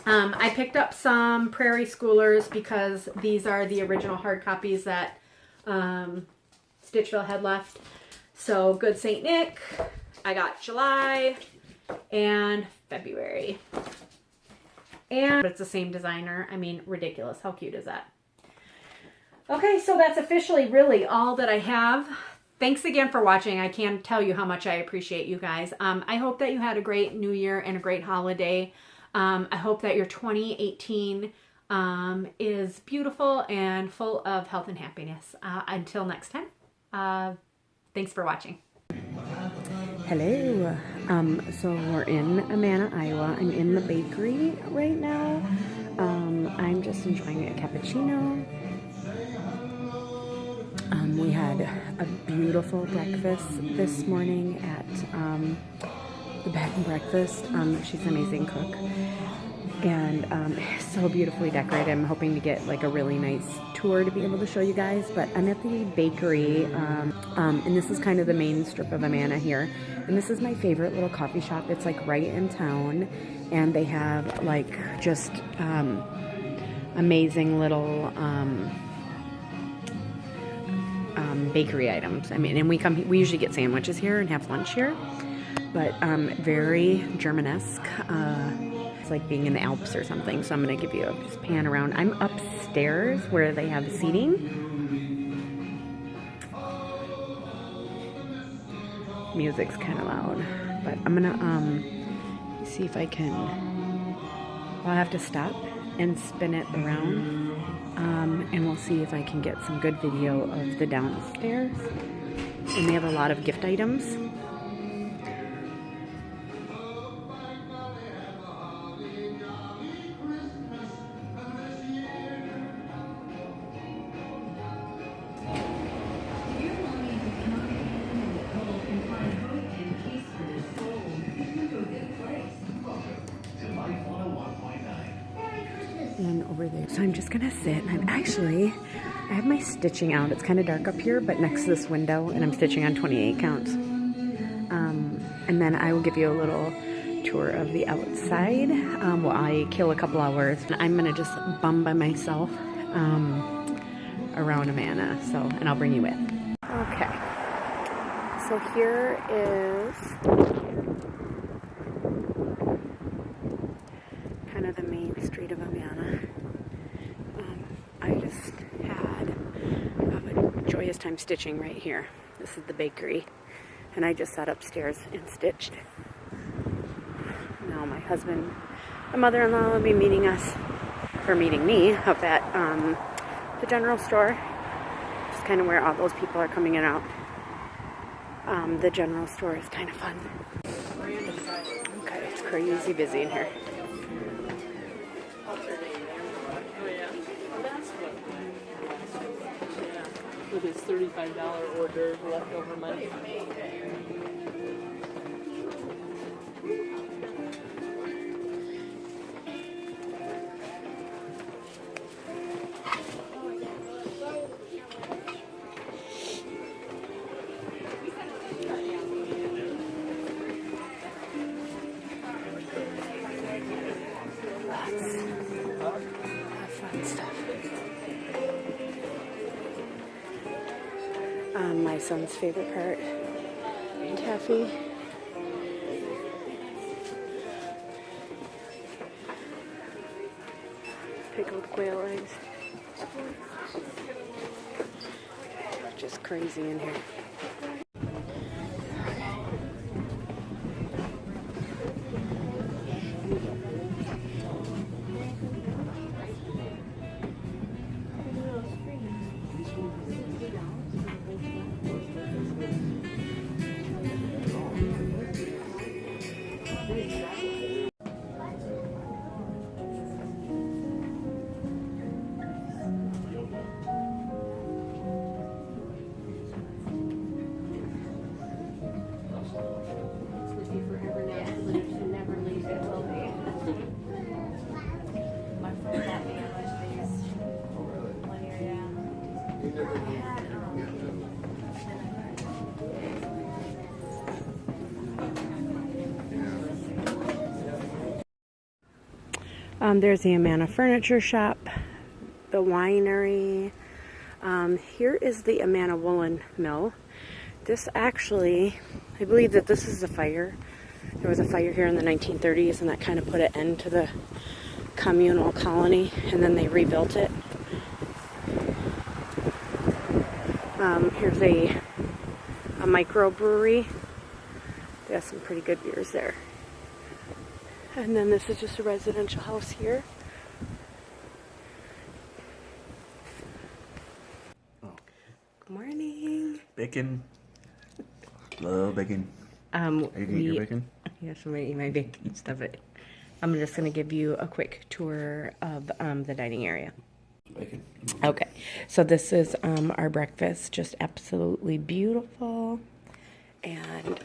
I picked up some Prairie Schoolers because these are the original hard copies that Stitchville had left. So Good Saint Nick, I got July and February. And it's the same designer. I mean, ridiculous. How cute is that? Okay, so that's officially really all that I have. Thanks again for watching. I can't tell you how much I appreciate you guys. I hope that you had a great New Year and a great holiday. I hope that your 2018 is beautiful and full of health and happiness. Until next time, thanks for watching. Hello. So we're in Amana, Iowa. I'm in the bakery right now. I'm just enjoying a cappuccino. We had a beautiful breakfast this morning at the bed and breakfast. She's an amazing cook. And so beautifully decorated. I'm hoping to get like a really nice tour to be able to show you guys. But I'm at the bakery, and this is kind of the main strip of Amana here. And this is my favorite little coffee shop. It's like right in town, and they have like just amazing little bakery items. I mean, and we usually get sandwiches here and have lunch here, but very Germanesque. It's like being in the Alps or something. So I'm going to give you a just pan around. I'm upstairs where they have seating. Music's kind of loud, but I'm going to see if I can. I'll have to stop and spin it around. And we'll see if I can get some good video of the downstairs. And they have a lot of gift items. And over there. So I'm just gonna sit, and I have my stitching out. It's kind of dark up here, but next to this window, and I'm stitching on 28 counts. And then I will give you a little tour of the outside while I kill a couple hours. And I'm gonna just bum by myself around Amana. So, and I'll bring you with. Okay. So here is kind of the main street of Amana. I just had a joyous time stitching right here. This is the bakery, and I just sat upstairs and stitched. Now my husband and mother-in-law will be meeting me up at the general store, just kind of where all those people are coming in and out. The general store is kind of fun. Okay, it's crazy busy in here. With his $35 order leftover money. Fun stuff. My son's favorite part, taffy. Pickled quail eggs. Just crazy in here. There's the Amana Furniture Shop, the winery. Here is the Amana Woolen Mill. This actually, I believe that this is a fire. There was a fire here in the 1930s, and that kind of put an end to the communal colony, and then they rebuilt it. Here's a microbrewery. They have some pretty good beers there. And then this is just a residential house here. Oh. Good morning. Bacon. Love bacon. Are you gonna eat your bacon? Yes, I'm gonna eat my bacon stuff. I'm just gonna give you a quick tour of the dining area. Bacon. Okay, so this is our breakfast, just absolutely beautiful. And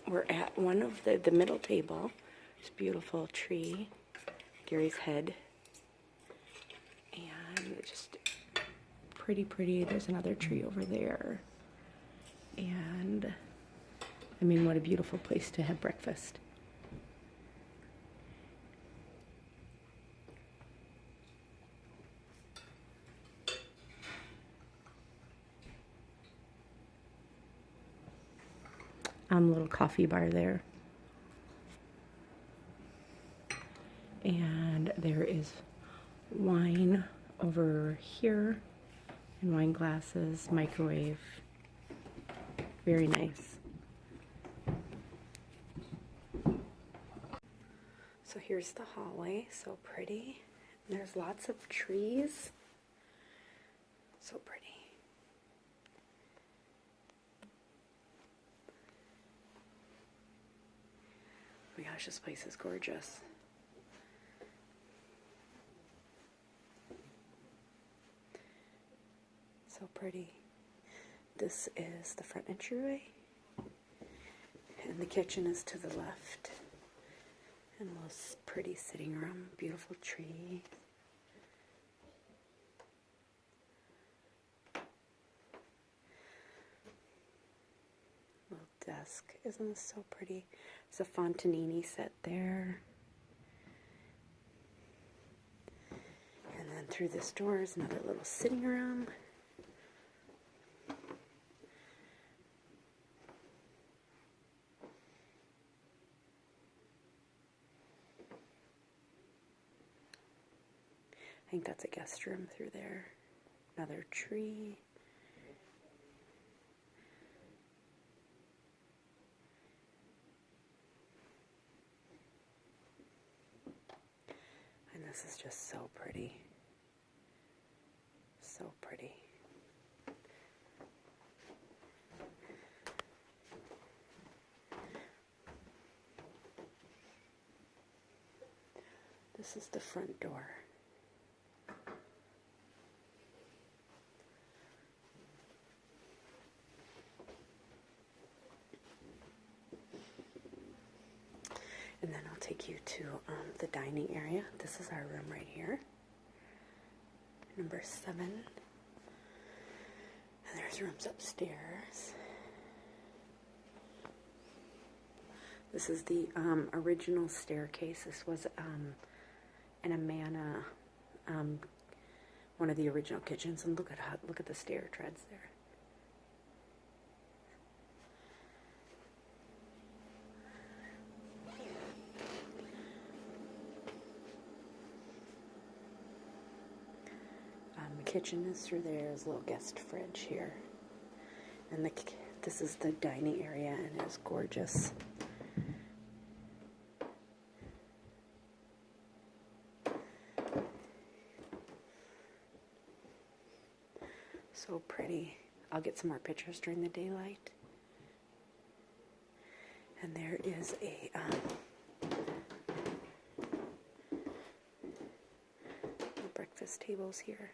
we're at one of the middle table. It's a beautiful tree, Gary's head, and just pretty. There's another tree over there, and I mean, what a beautiful place to have breakfast. Little coffee bar there. And there is wine over here, and wine glasses, microwave. Very nice. So here's the hallway, so pretty. There's lots of trees. So pretty. Oh my gosh, this place is gorgeous. So pretty. This is the front entryway, and the kitchen is to the left. And a little pretty sitting room, beautiful tree. Little desk, isn't this so pretty? There's a Fontanini set there. And then through this door is another little sitting room. I think that's a guest room through there. Another tree. And this is just so pretty. So pretty. This is the front door. And then I'll take you to the dining area. This is our room right here. Number 7. And there's rooms upstairs. This is the original staircase. This was an Amana, one of the original kitchens. And look at the stair treads there. The kitchen is through there. There's a little guest fridge here. And this is the dining area, and it's gorgeous. So pretty. I'll get some more pictures during the daylight. And there is a breakfast tables here.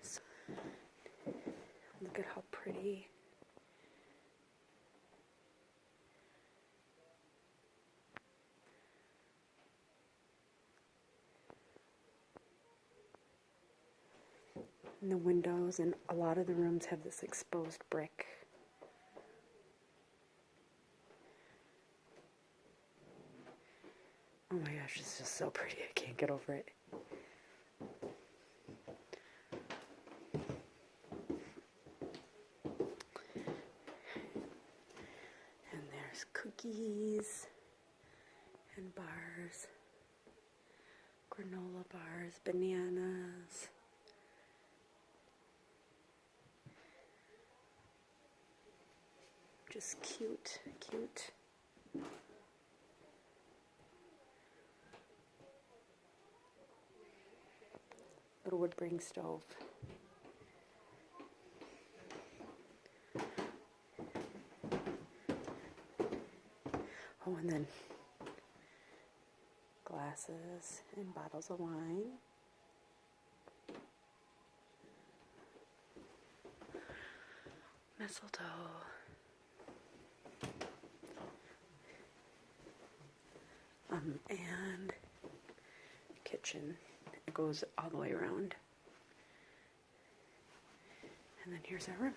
So, look at how pretty. And the windows and a lot of the rooms have this exposed brick. Oh my gosh, it's just so pretty. I can't get over it. And there's cookies and bars, granola bars, bananas. Just cute, cute. Little wood burning stove. Oh, and then glasses and bottles of wine. Mistletoe. And kitchen. It goes all the way around. And then here's our room.